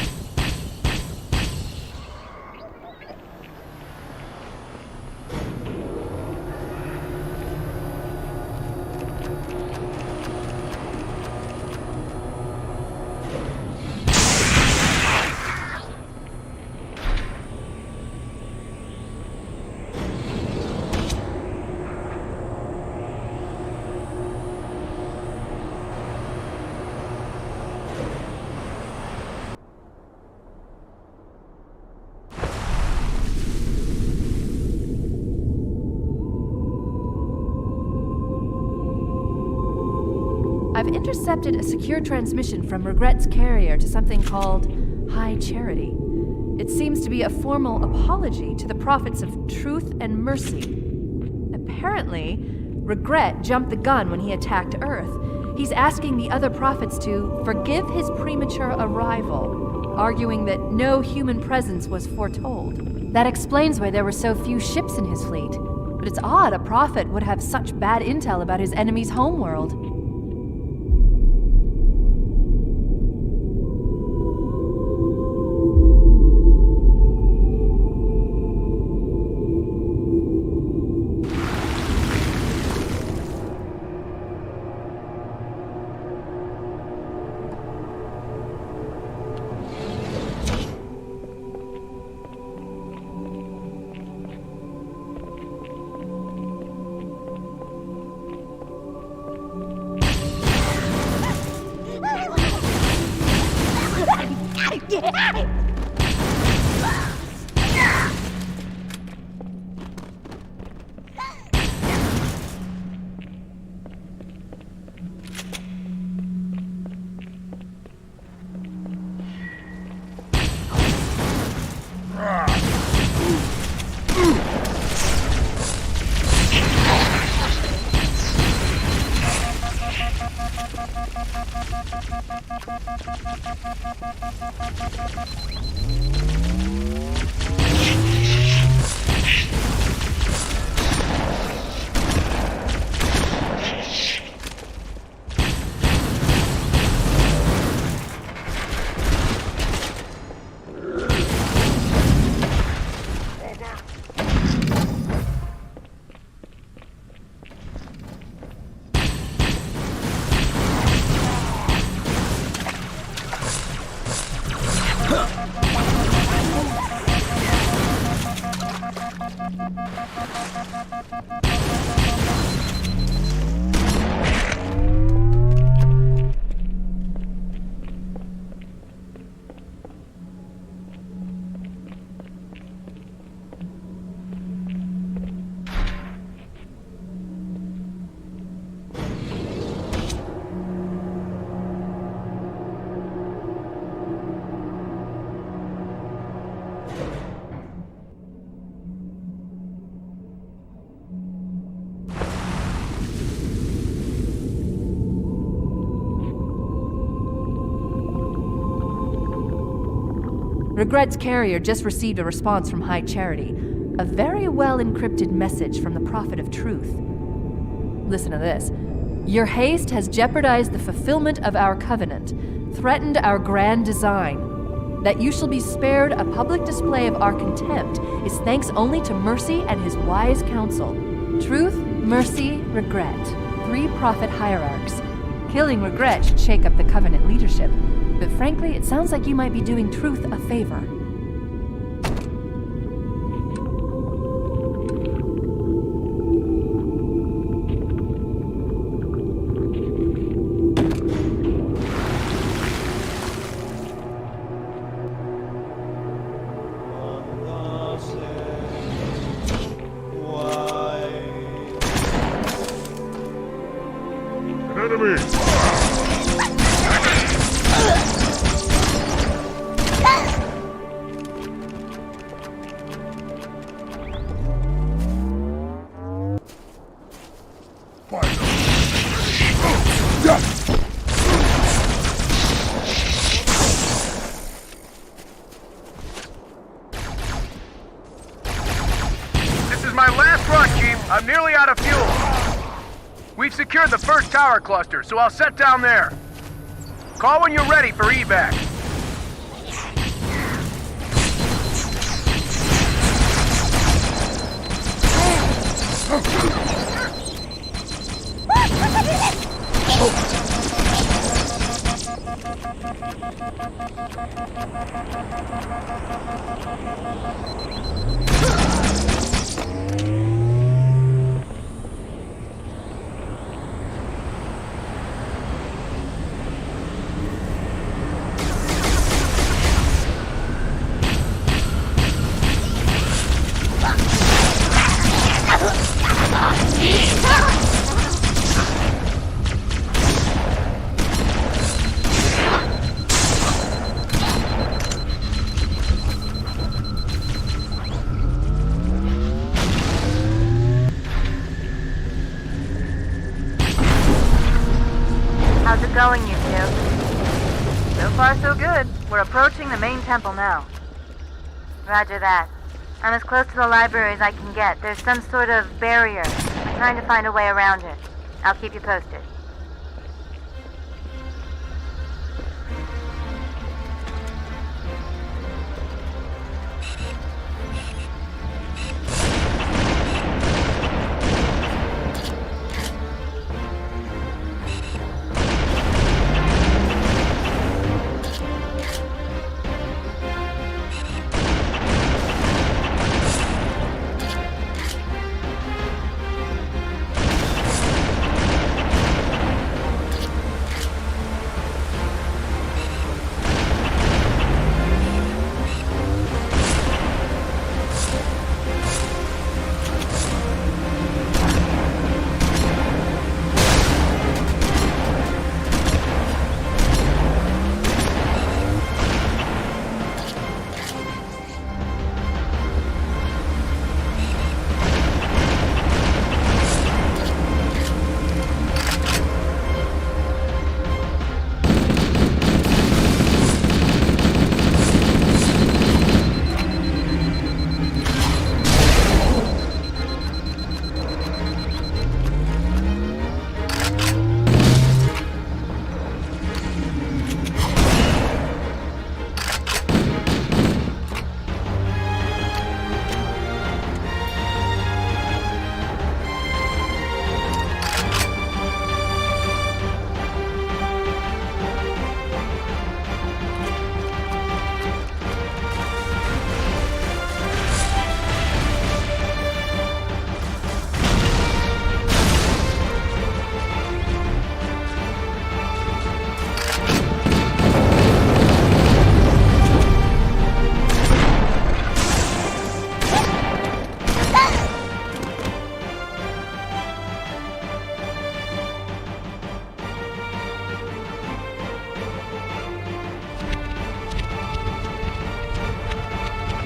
Speaker 14: I've intercepted a secure transmission from Regret's carrier to something called High Charity. It seems to be a formal apology to the prophets of truth and mercy. Apparently, Regret jumped the gun when he attacked Earth. He's asking the other prophets to forgive his premature arrival, arguing that no human presence was foretold. That explains why there were so few ships in his fleet. But it's odd a prophet would have such bad intel about his enemy's homeworld. Regret's carrier just received a response from High Charity. A very well-encrypted message from the Prophet of Truth. Listen to this. Your haste has jeopardized the fulfillment of our covenant, threatened our grand design. That you shall be spared a public display of our contempt is thanks only to Mercy and his wise counsel. Truth, Mercy, Regret. 3 prophet hierarchs. Killing Regret should shake up the covenant leadership. But frankly, it sounds like you might be doing Truth a favor.
Speaker 10: I'm nearly out of fuel. We've secured the first tower cluster, so I'll set down there. Call when you're ready for evac.
Speaker 9: How's it going, you two? So far, so good. We're approaching the main temple now. Roger that. I'm as close to the library as I can get. There's some sort of barrier. I'm trying to find a way around it. I'll keep you posted.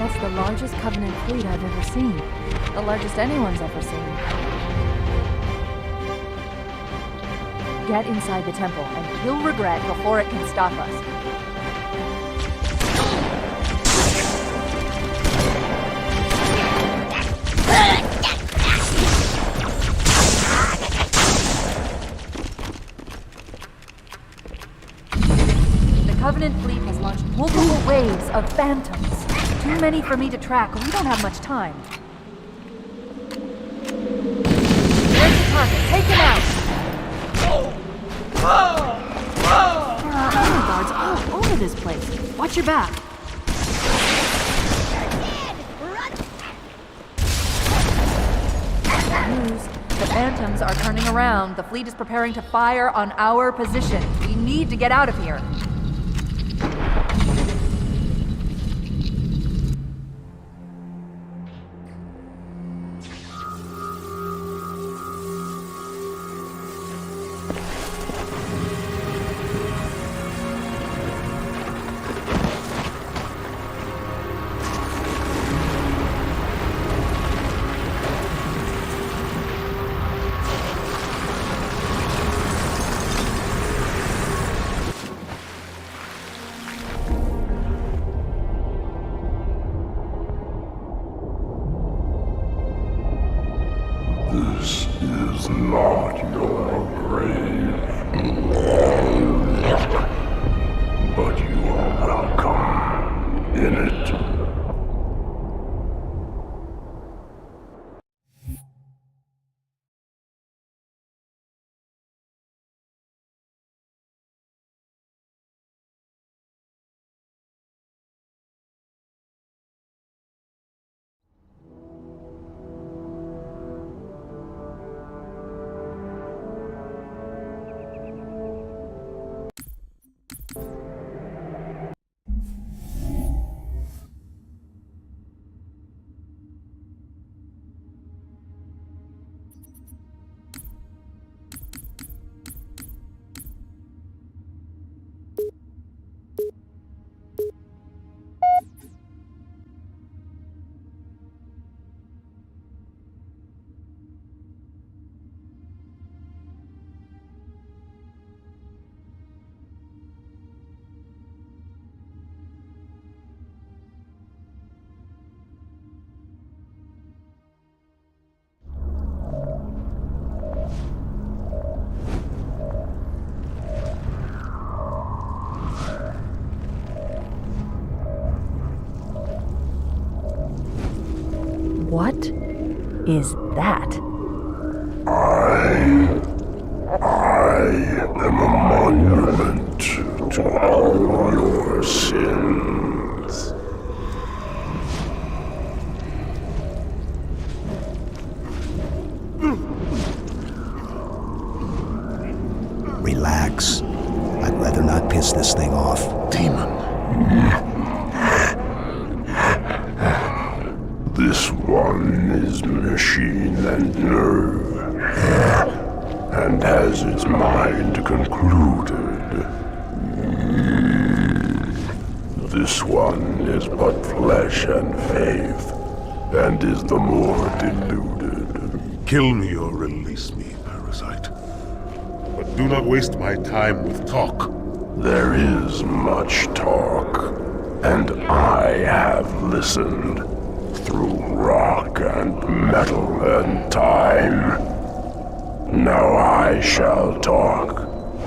Speaker 14: That's the largest Covenant fleet I've ever seen. The largest anyone's ever seen. Get inside the temple and kill regret before it can stop us. The Covenant fleet has launched multiple waves of phantoms. Too many for me to track. We don't have much time. There's the target. Take him out! There are armor guards all over this place. Watch your back. News. The phantoms are turning around. The fleet is preparing to fire on our position. We need to get out of here.
Speaker 1: not your grave, but you are welcome in it.
Speaker 14: What is that?
Speaker 1: I am a monument to all your sins.
Speaker 6: Relax. I'd rather not piss this thing off.
Speaker 1: Demon. This one is machine and nerve, and has its mind concluded. This one is but flesh and faith, and is the more deluded. Kill me or release me, parasite. But do not waste my time with talk. There is much talk, and I have listened. Through rock and metal and time. Now I shall talk,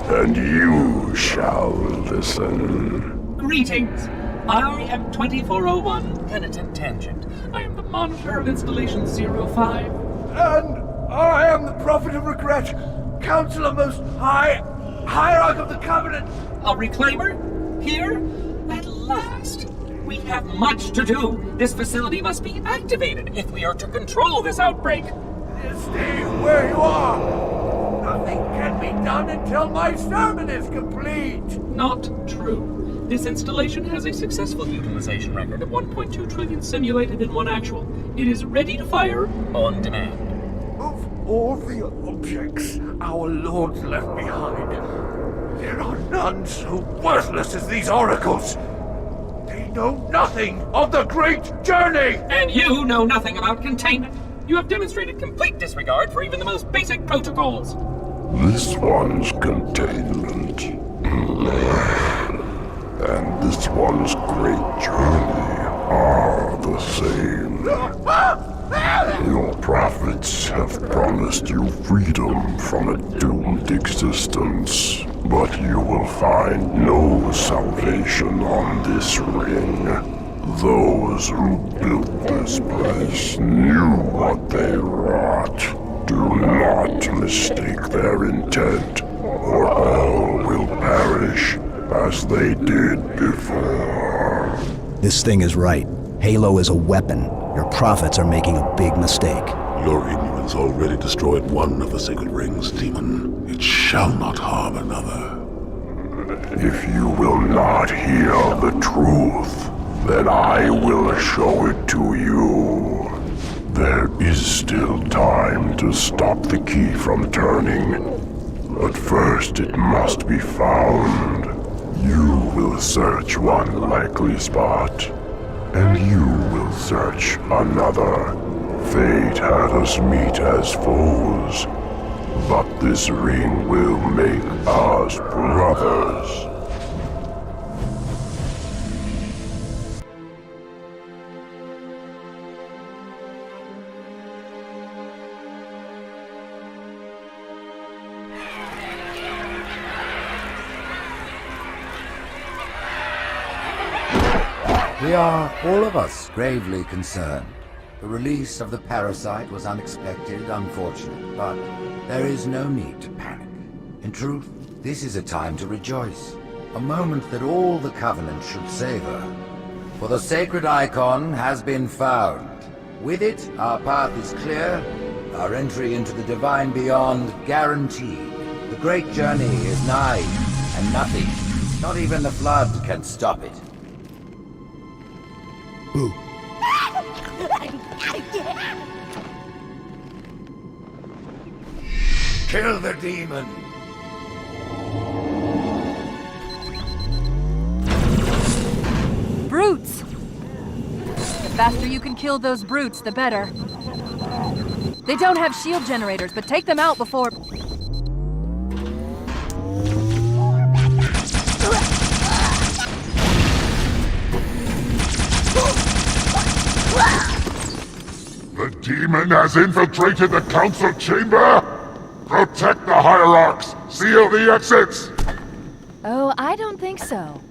Speaker 1: and you shall listen.
Speaker 3: Greetings. I am 2401 Penitent Tangent. I am the monitor of Installation 05.
Speaker 4: And I am the Prophet of Regret, Counselor Most High, Hierarch of the Covenant.
Speaker 3: A reclaimer? Here? At last. We have much to do. This facility must be activated if we are to control this outbreak.
Speaker 4: Stay where you are. Nothing can be done until my sermon is complete.
Speaker 3: Not true. This installation has a successful utilization record of 1.2 trillion simulated and 1 actual. It is ready to fire on demand.
Speaker 4: Of all the objects our lords left behind, there are none so worthless as these oracles. They know nothing of the great journey!
Speaker 3: And you know nothing about containment. You have demonstrated complete disregard for even the most basic protocols.
Speaker 1: This one's containment. And this one's great journey are the same. Your prophets have promised you freedom from a doomed existence, but you will find no salvation on this ring. Those who built this place knew what they wrought. Do not mistake their intent, or all will perish as they did before.
Speaker 6: This thing is right. Halo is a weapon. Your prophets are making a big mistake.
Speaker 1: Your ignorance already destroyed one of the sacred rings, demon. It shall not harm another. If you will not hear the truth, then I will show it to you. There is still time to stop the key from turning, but first it must be found. You will search one likely spot, and you will search another. Fate had us meet as foes, but this ring will make us brothers.
Speaker 2: We are, all of us, gravely concerned. The release of the parasite was unexpected, unfortunate, but there is no need to panic. In truth, this is a time to rejoice. A moment that all the Covenant should savor. For the sacred icon has been found. With it, our path is clear, our entry into the divine beyond guaranteed. The great journey is nigh, and nothing, not even the flood, can stop it.
Speaker 6: Boo.
Speaker 2: Kill the demon!
Speaker 14: Brutes! The faster you can kill those brutes, the better. They don't have shield generators, but take them out before...
Speaker 1: The demon has infiltrated the council chamber! Protect the hierarchs! Seal the exits!
Speaker 14: Oh, I don't think so.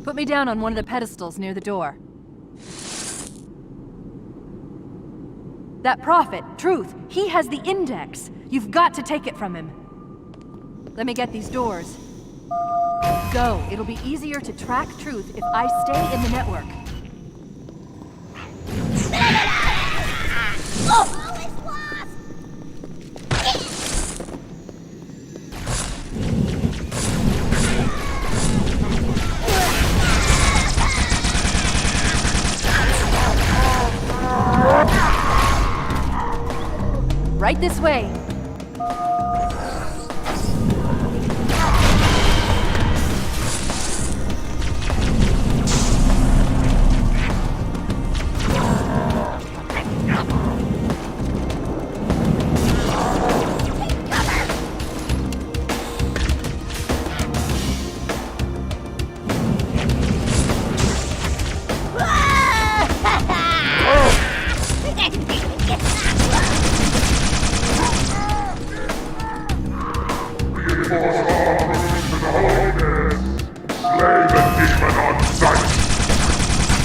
Speaker 14: Put me down on one of the pedestals near the door. That prophet, Truth, he has the index. You've got to take it from him. Let me get these doors. Go. It'll be easier to track Truth if I stay in the network. Right this way.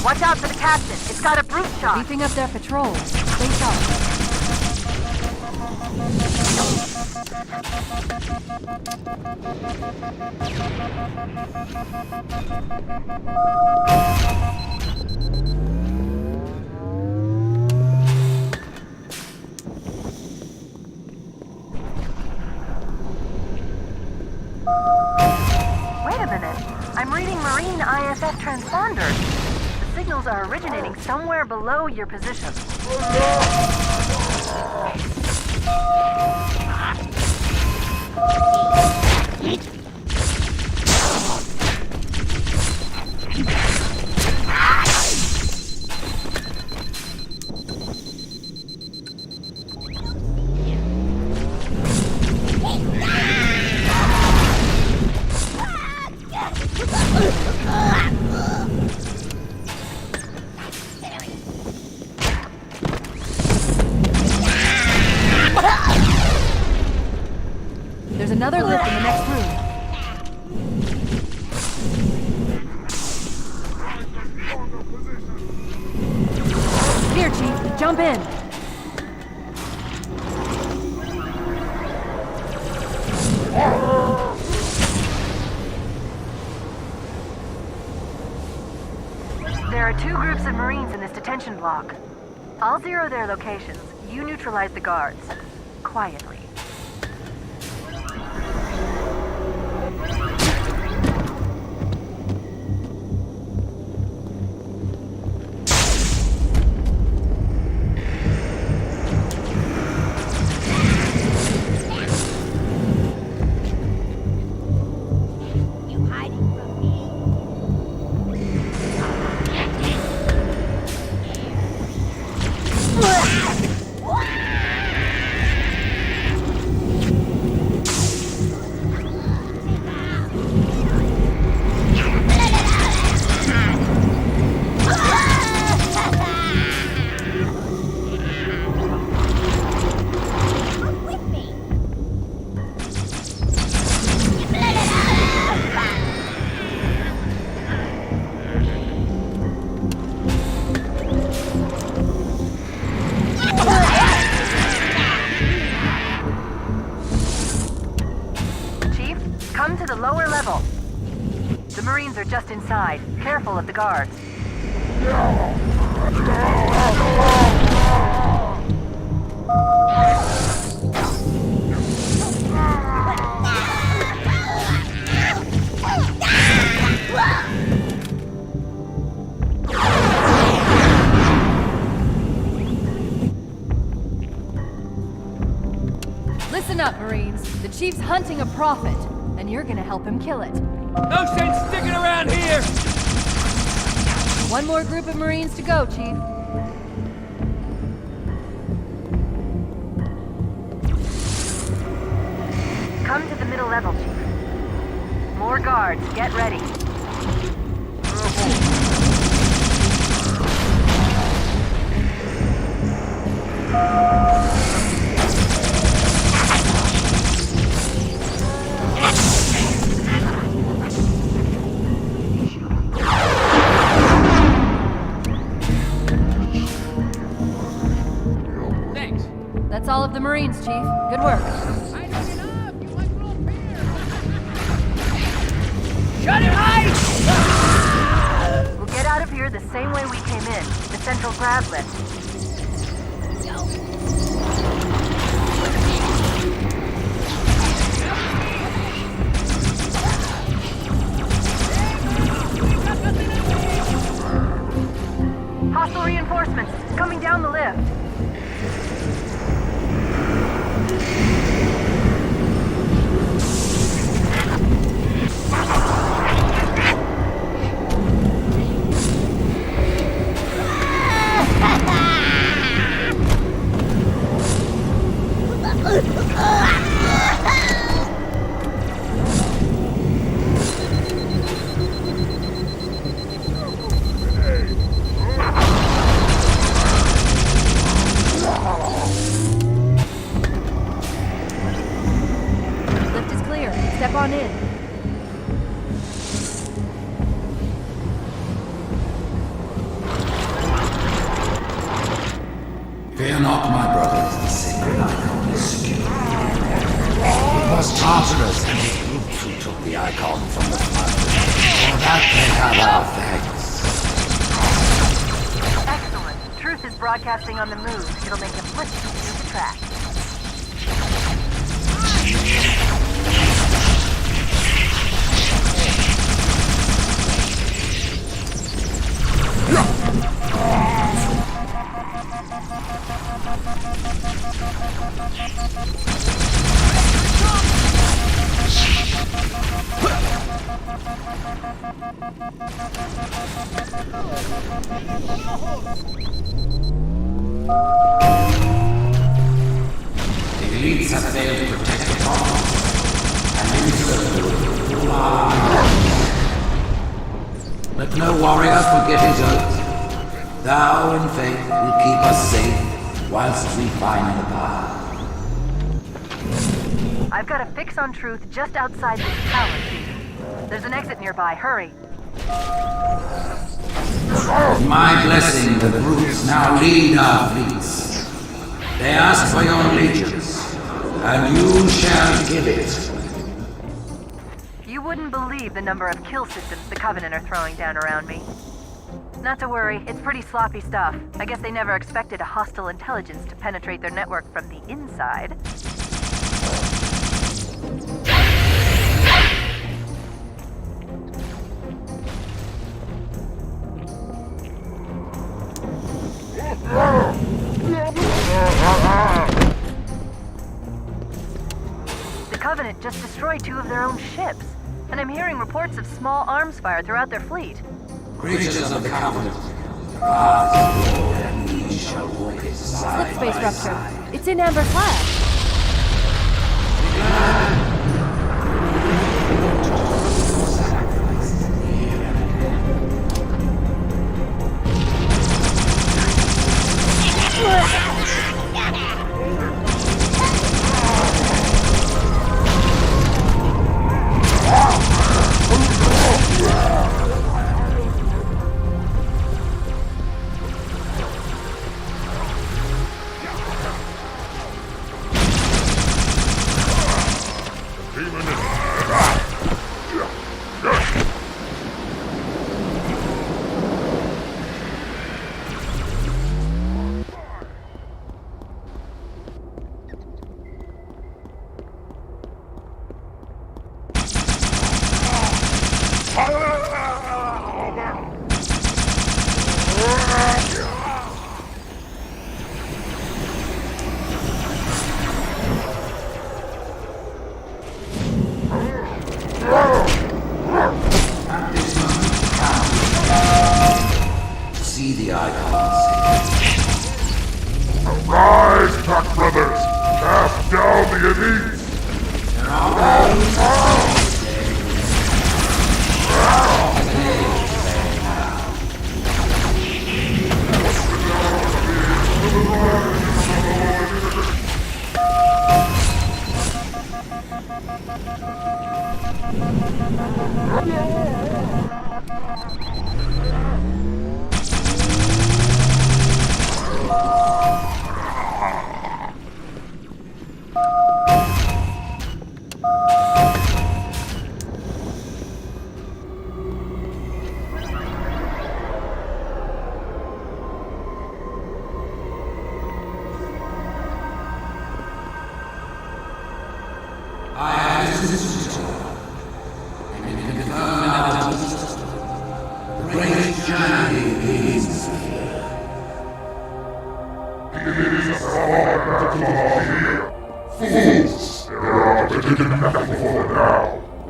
Speaker 9: Watch out for the captain. It's got a brute shot.
Speaker 14: Beefing up their patrols. Stay sharp.
Speaker 9: Wait a minute. I'm reading Marine ISF transponders. The signals are originating somewhere below your position.
Speaker 14: There's another lift in the next room. Here, Chief. Jump in.
Speaker 9: There are 2 groups of Marines in this detention block. I'll zero their locations. You neutralize the guards. Quietly. just inside. Careful of the guards.
Speaker 14: Listen up, Marines. The Chief's hunting a prophet, and you're gonna help him kill it.
Speaker 18: No sense sticking around here!
Speaker 14: One more group of Marines to go, Chief.
Speaker 9: Come to the middle level, Chief. More guards, get ready.
Speaker 14: Thanks. That's all of the Marines, Chief. Good work.
Speaker 12: Shut it, Ice!
Speaker 9: We'll get out of here the same way we came in. The central grab lift. Hostile reinforcements coming down the lift.
Speaker 14: Lift is clear. Step on in.
Speaker 2: Fear not, my brothers, the sacred icon is secure. It was Tartarus and his groups who took the icon from the flood. For that they have our thanks.
Speaker 9: Excellent. Truth is broadcasting on the move. It'll make him listen to the track.
Speaker 2: The elites have failed to protect the province, and in so doing, let no warrior forget his oath. Thou in faith will keep us safe whilst we find the path.
Speaker 9: I've got a fix on Truth just outside this tower, Chief. There's an exit nearby. Hurry.
Speaker 2: With my blessing, the brutes now lead our fleets. They ask for your allegiance, and you shall give it.
Speaker 9: You wouldn't believe the number of kill systems the Covenant are throwing down around me. Not to worry, it's pretty sloppy stuff. I guess they never expected a hostile intelligence to penetrate their network from the inside. The Covenant just destroyed 2 of their own ships, and I'm hearing reports of small arms fire throughout their fleet.
Speaker 2: Creatures of the Covenant, rise, Lord, and we shall walk it side
Speaker 14: Slip space
Speaker 2: by
Speaker 14: rupture.
Speaker 2: side.
Speaker 14: It's in Amber Flash.
Speaker 2: see the icons.
Speaker 1: Arise, Pack Brothers! Cast down the elites!
Speaker 2: There are ways.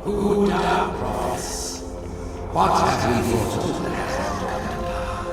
Speaker 2: Who doubt, prophets? What have we foretold that has not come to pass?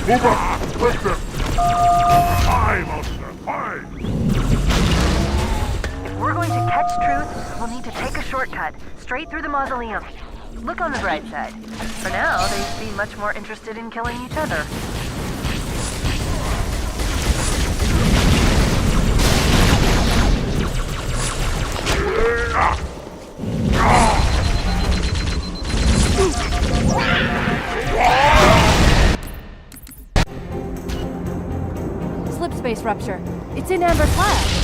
Speaker 1: Move up! Quicker! Aye, monster! Aye!
Speaker 9: If we're going to catch truth, we'll need to take a shortcut, straight through the mausoleum. Look on the bright side. For now, they seem much more interested in killing each other.
Speaker 11: Slip space rupture. It's in Amber Flash.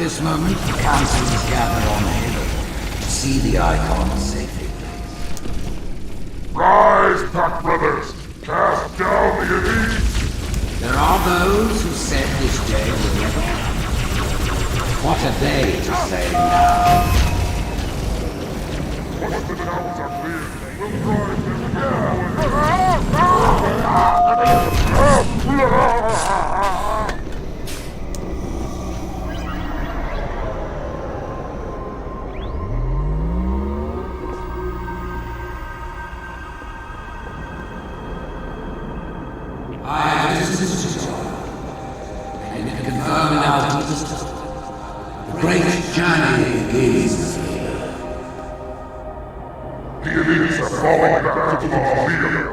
Speaker 2: this moment, the Council is gathered on Halo to see the icon safely placed.
Speaker 1: Rise, Pack Brothers! Cast down the elite!
Speaker 2: There are those who said this day will never come. What are they to say now?
Speaker 1: Once the channels are clear, we'll drive them
Speaker 2: I have visited you, and can confirm in our deepest the great journey begins here.
Speaker 1: The elites are falling back to the Mafia.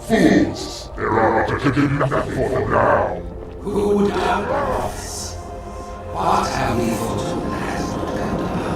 Speaker 1: Fools! There are absolutely nothing for them now.
Speaker 2: Who would doubt us? What have we foretold has not come to pass?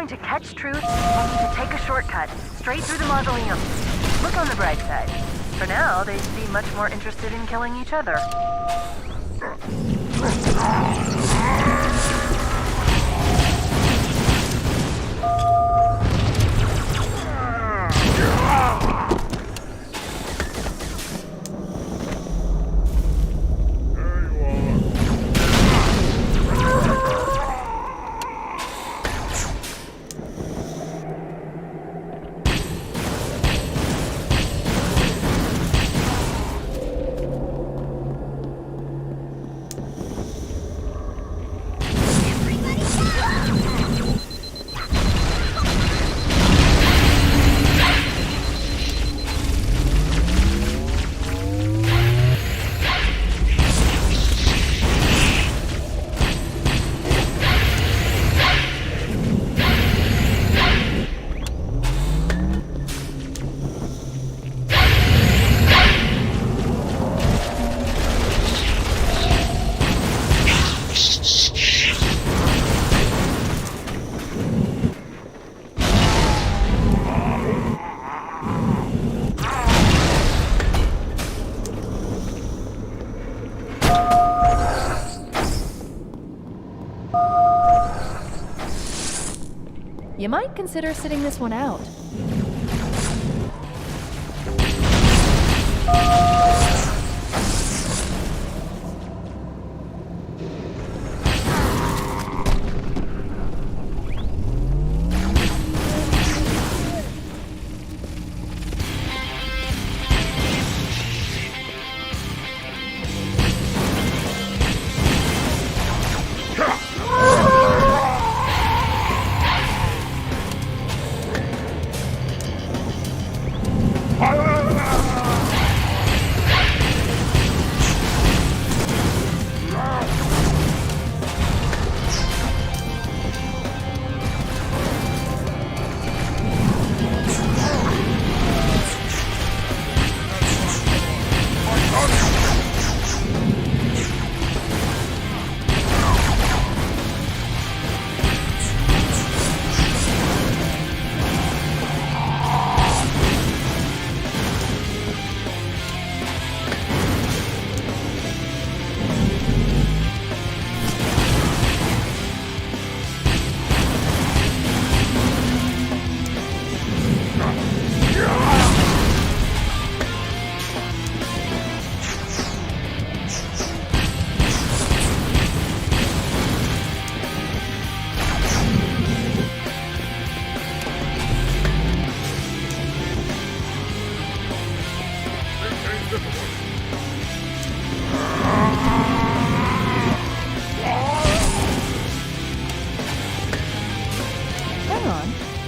Speaker 9: To catch truth, we'll need to take a shortcut, straight through the mausoleum. Look on the bright side. For now, they seem much more interested in killing each other.
Speaker 14: You might consider sitting this one out.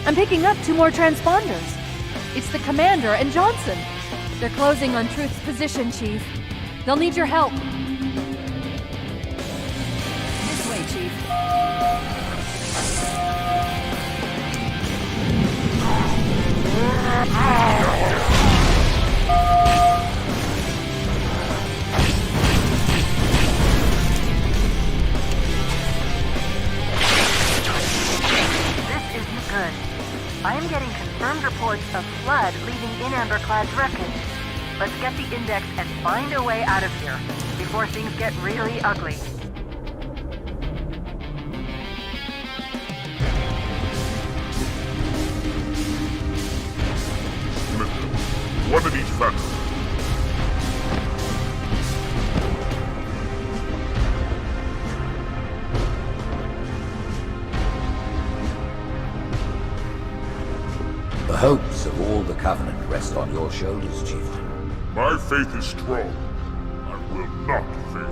Speaker 14: I'm picking up 2 more transponders. It's the Commander and Johnson. They're closing on Truth's position, Chief. They'll need your help. This way, Chief.
Speaker 19: This isn't good. I am getting confirmed reports of flood leaving in Amberclad's wreckage. Let's get the index and find a way out of here before things get really ugly.
Speaker 1: One in each factory.
Speaker 2: The hopes of all the Covenant rest on your shoulders, Chieftain.
Speaker 1: My faith is strong. I will not fail.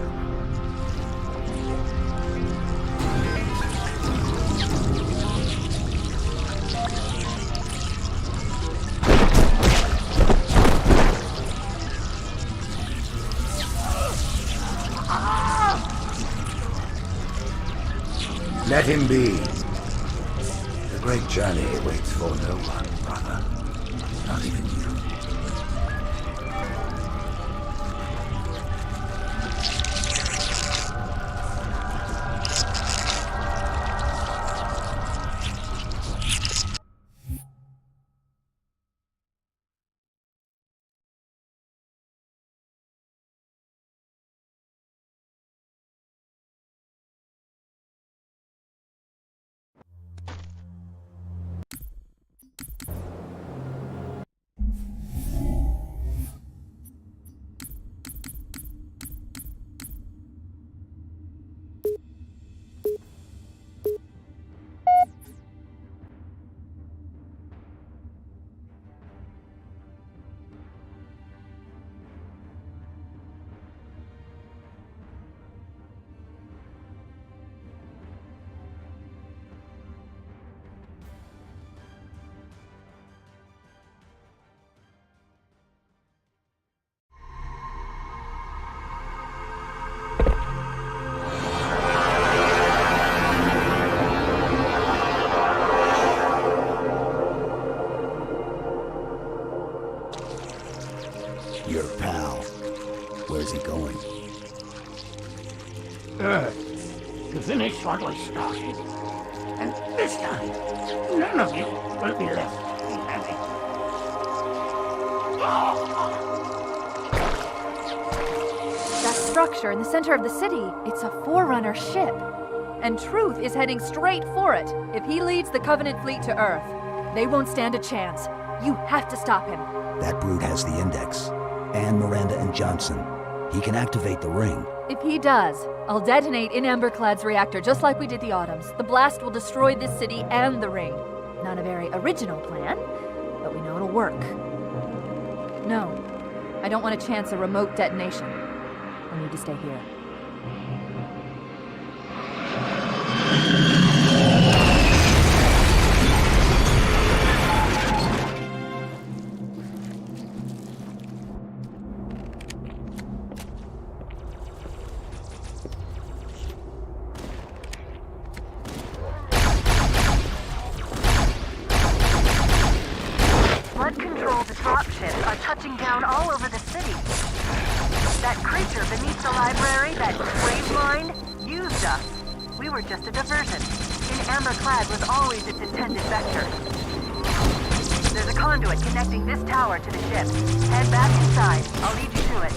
Speaker 2: Let him be. The great journey waits for no one, brother. Not even you.
Speaker 6: Your pal. Where's he going?
Speaker 4: Earth, to finish what we started. And this time, none of you will be left behind.
Speaker 14: That structure in the center of the city, it's a Forerunner ship. and Truth is heading straight for it. If he leads the Covenant fleet to Earth, they won't stand a chance. You have to stop him.
Speaker 6: That brute has the Index. And Miranda and Johnson. He can activate the ring.
Speaker 14: If he does, I'll detonate in Amberclad's reactor just like we did the Autumn's. The blast will destroy this city and the ring. Not a very original plan, but we know it'll work. No, I don't want to chance a remote detonation. I need to stay here.
Speaker 19: Flood control the dropships are touching down all over the city. That creature beneath the library, that Gravemind, used us. We were just a diversion. In Amberclad was always its intended vector. There's a conduit connecting this tower to the ship. Head back inside. I'll lead you to it.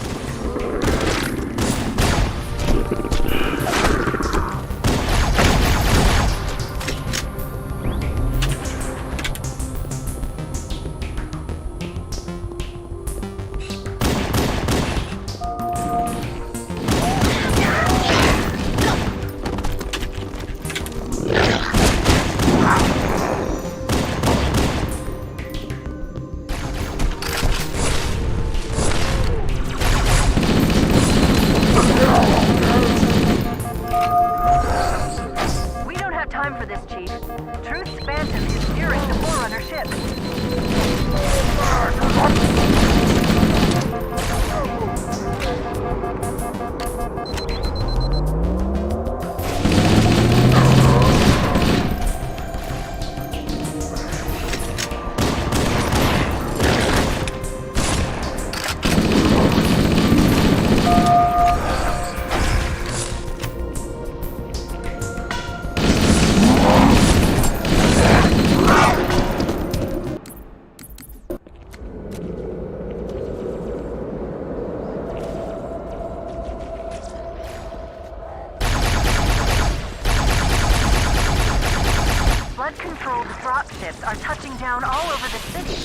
Speaker 19: Are touching down all over the city.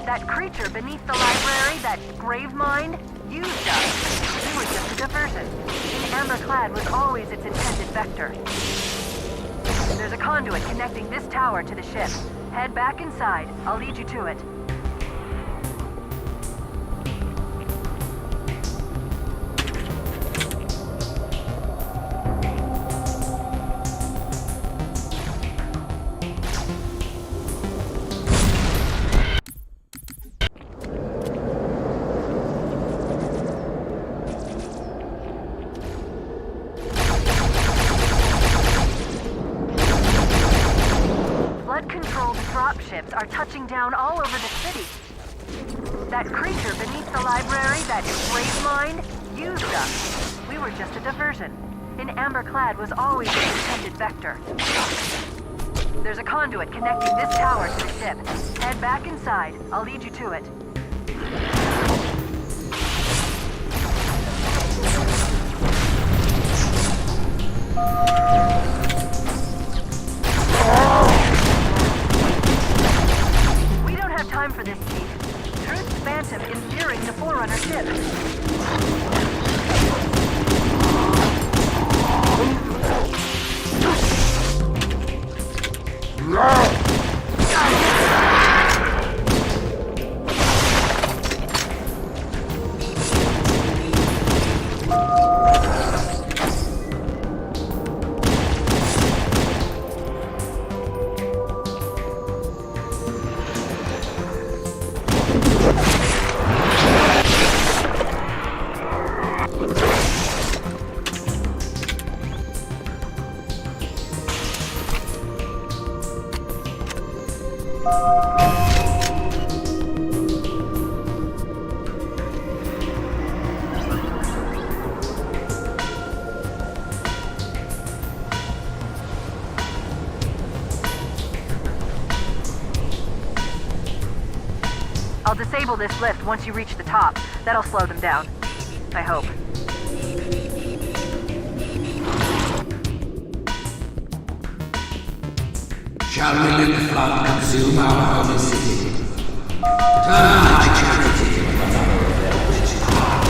Speaker 19: That creature beneath the library, that Gravemind, used us. We were just a diversion. In Amberclad was always its intended vector. There's a conduit connecting this tower to the ship. Head back inside. I'll lead you to it. Dropships are touching down all over the city. That creature beneath the library, that Gravemind, used us. We were just a diversion. In Amberclad was always its intended vector. There's a conduit connecting this tower to the ship. Head back inside. I'll lead you to it. Time for this, Chief. Truth's Phantom is nearing the Forerunner ship. I'll disable this lift once you reach the top. That'll slow them down. I hope.
Speaker 2: Shall we let the flood consume our holy city? Turn my charity into another of their witches' hearts.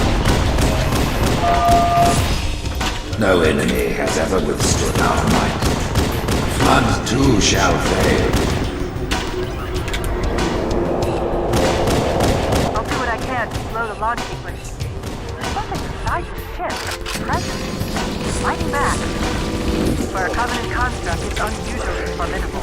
Speaker 2: No enemy has ever withstood our might. The flood too shall fail.
Speaker 19: I'll do what I can to slow the launch sequence. Something inside the ship. Present. Fighting back. For a Covenant construct, it's unusually formidable.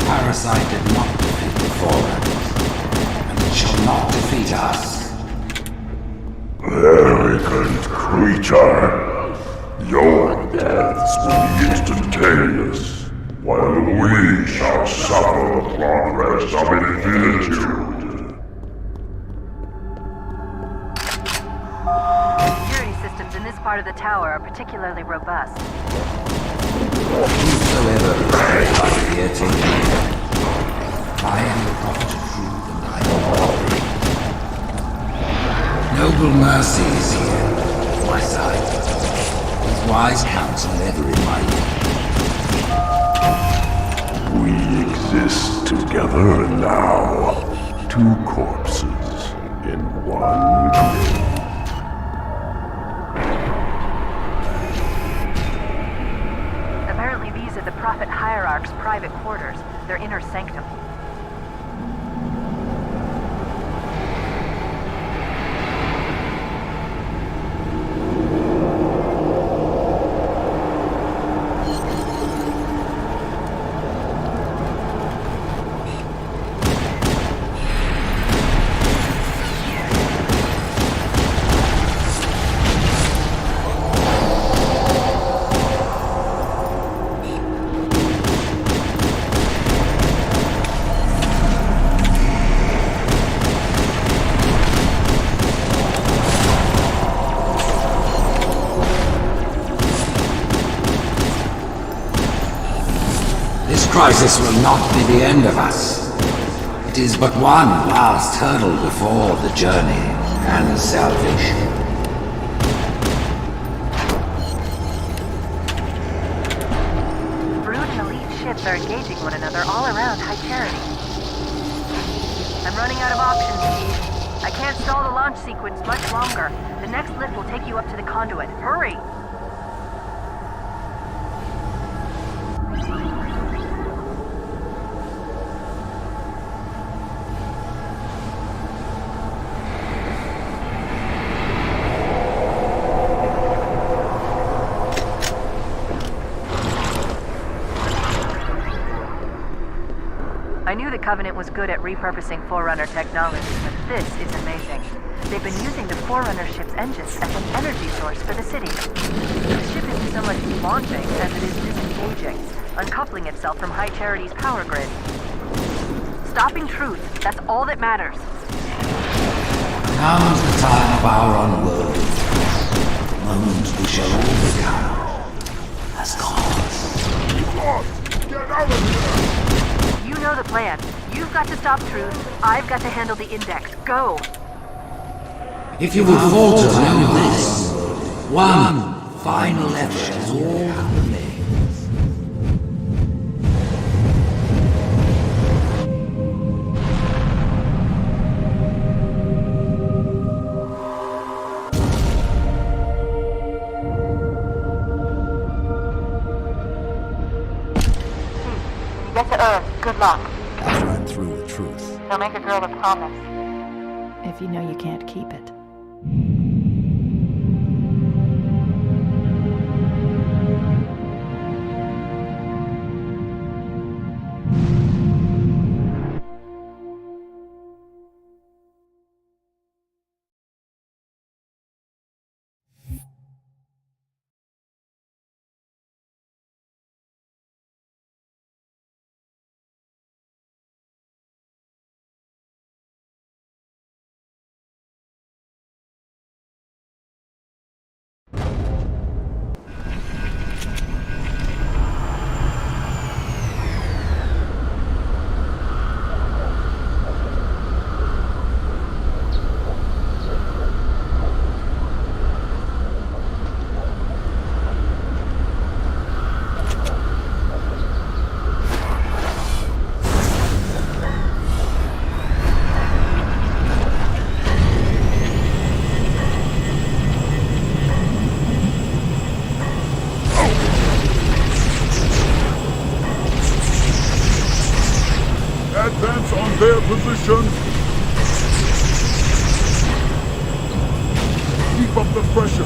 Speaker 2: Parasite did not defeat the Forerunners, and it shall not defeat us.
Speaker 1: Arrogant creature! Your deaths will be instantaneous, while we shall suffer the progress of infinitude.
Speaker 19: Security systems in this part of the tower are particularly robust.
Speaker 2: Whosoever betrayed by fear take me. I am the prophet of truth, and I am glory. Noble mercy is here, at my side, with wise counsel ever in my ear.
Speaker 1: We exist together now, two corpses in one grave.
Speaker 19: Apparently these are the Prophet Hierarch's private quarters, their inner sanctum.
Speaker 2: This crisis will not be the end of us. It is but one last hurdle before the journey and salvation.
Speaker 19: Brood and elite ships are engaging one another all around High Charity. I'm running out of options, Chief. I can't stall the launch sequence much longer. The next lift will take you up to the conduit. Hurry! I knew the Covenant was good at repurposing Forerunner technology, but this is amazing. They've been using the Forerunner ship's engines as an energy source for the city. The ship isn't so much launching as it is disengaging, uncoupling itself from High Charity's power grid. stopping truth. That's all that matters.
Speaker 2: Now's the time of our unworld. Moment we shall all become as gods.
Speaker 1: Get out of here!
Speaker 19: You know the plan. You've got to stop truth. I've got to handle the index. Go!
Speaker 2: If you will falter know this, one final effort is all that remains.
Speaker 19: Get to Earth. Good luck.
Speaker 6: After I'm through with truth.
Speaker 19: Don't make a girl a promise.
Speaker 14: If you know you can't keep it.
Speaker 1: Advance on their position. Keep up the pressure.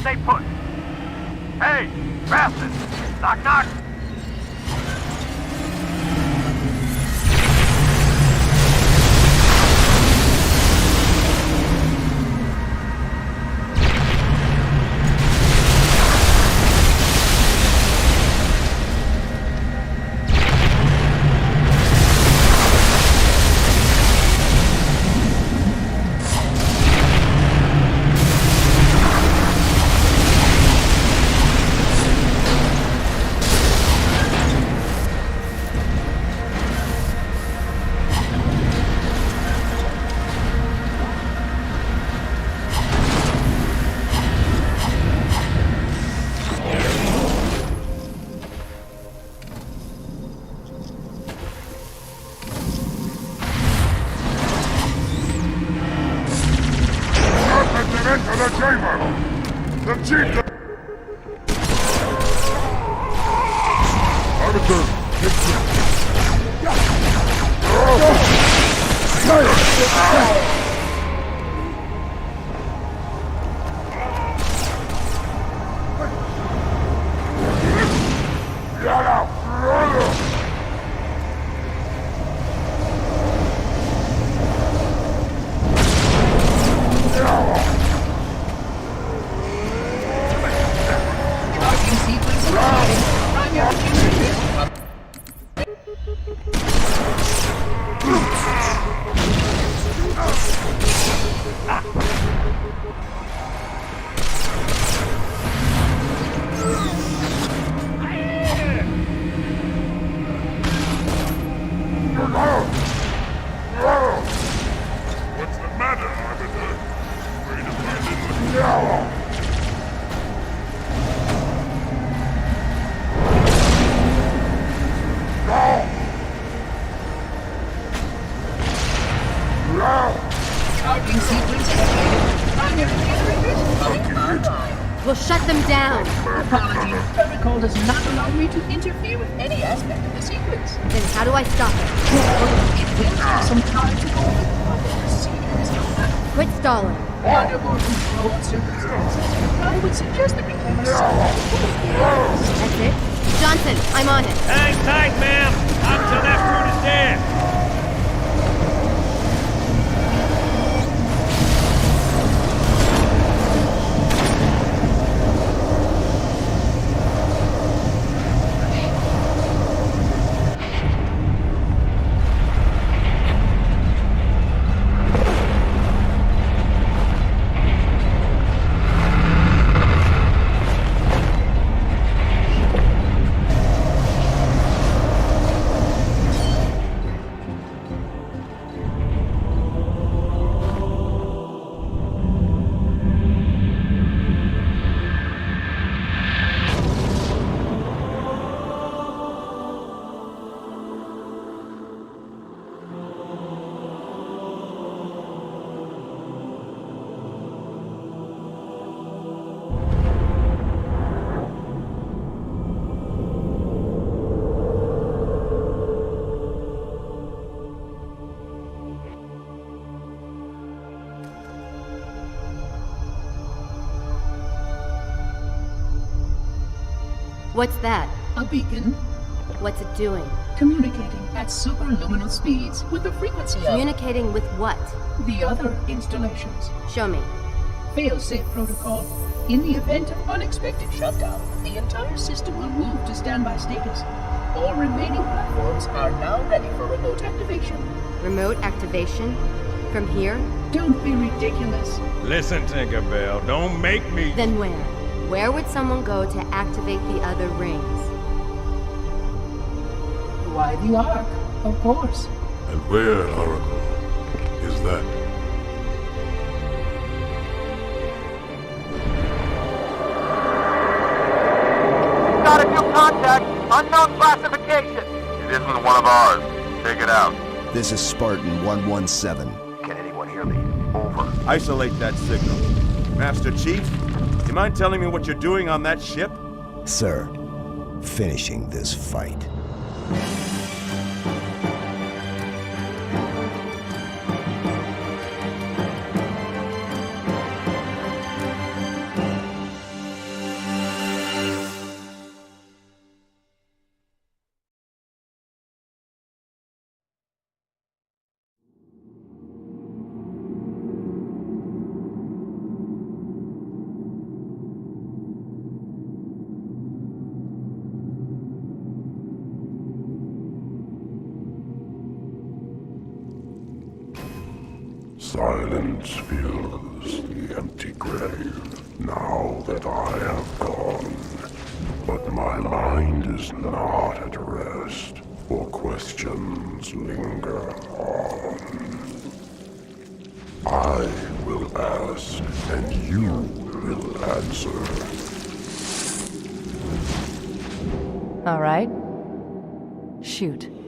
Speaker 13: Stay put. Hey, bastards! Knock, knock!
Speaker 1: Enter the chamber! The chief... Arbiter, What's the matter, Arbiter? Afraid of landing with Yellow?
Speaker 5: Charging sequence activated. Primary generators online.
Speaker 9: We'll shut them down.
Speaker 5: Apologies. Protocol does not allow me to interfere with any aspect of the sequence.
Speaker 9: Then how do I stop it?
Speaker 5: It will take some time to go through the proper procedures.
Speaker 9: Quit stalling.
Speaker 5: Under more controlled circumstances, I would suggest that we have a silent.
Speaker 9: That's it? Johnson, I'm on it.
Speaker 7: Hang tight, ma'am! Not until that fruit is dead!
Speaker 9: What's that?
Speaker 5: A beacon.
Speaker 9: What's it doing?
Speaker 5: Communicating at superluminal speeds with the frequency of...
Speaker 9: Communicating with what?
Speaker 5: The other installations.
Speaker 9: Show me.
Speaker 5: Fail-safe protocol. In the event of unexpected shutdown, the entire system will move to standby status. All remaining platforms are now ready for remote activation.
Speaker 9: Remote activation? From here?
Speaker 5: Don't be ridiculous.
Speaker 7: Listen, Tinkerbell, don't make me...
Speaker 9: Then where? Where would someone go to activate the other rings?
Speaker 5: Why the Ark, of course.
Speaker 1: And where, Oracle, is that?
Speaker 17: Got a new contact. Unknown classification.
Speaker 13: It isn't one of ours. Take it out.
Speaker 6: This is Spartan 117.
Speaker 13: Can anyone hear me? Over.
Speaker 8: Isolate that signal. Master Chief, do you mind telling me what you're doing on that ship?
Speaker 6: Sir, finishing this fight.
Speaker 1: Silence fills the empty grave now that I have gone. But my mind is not at rest, for questions linger on. I will ask, and you will answer.
Speaker 14: All right. Shoot.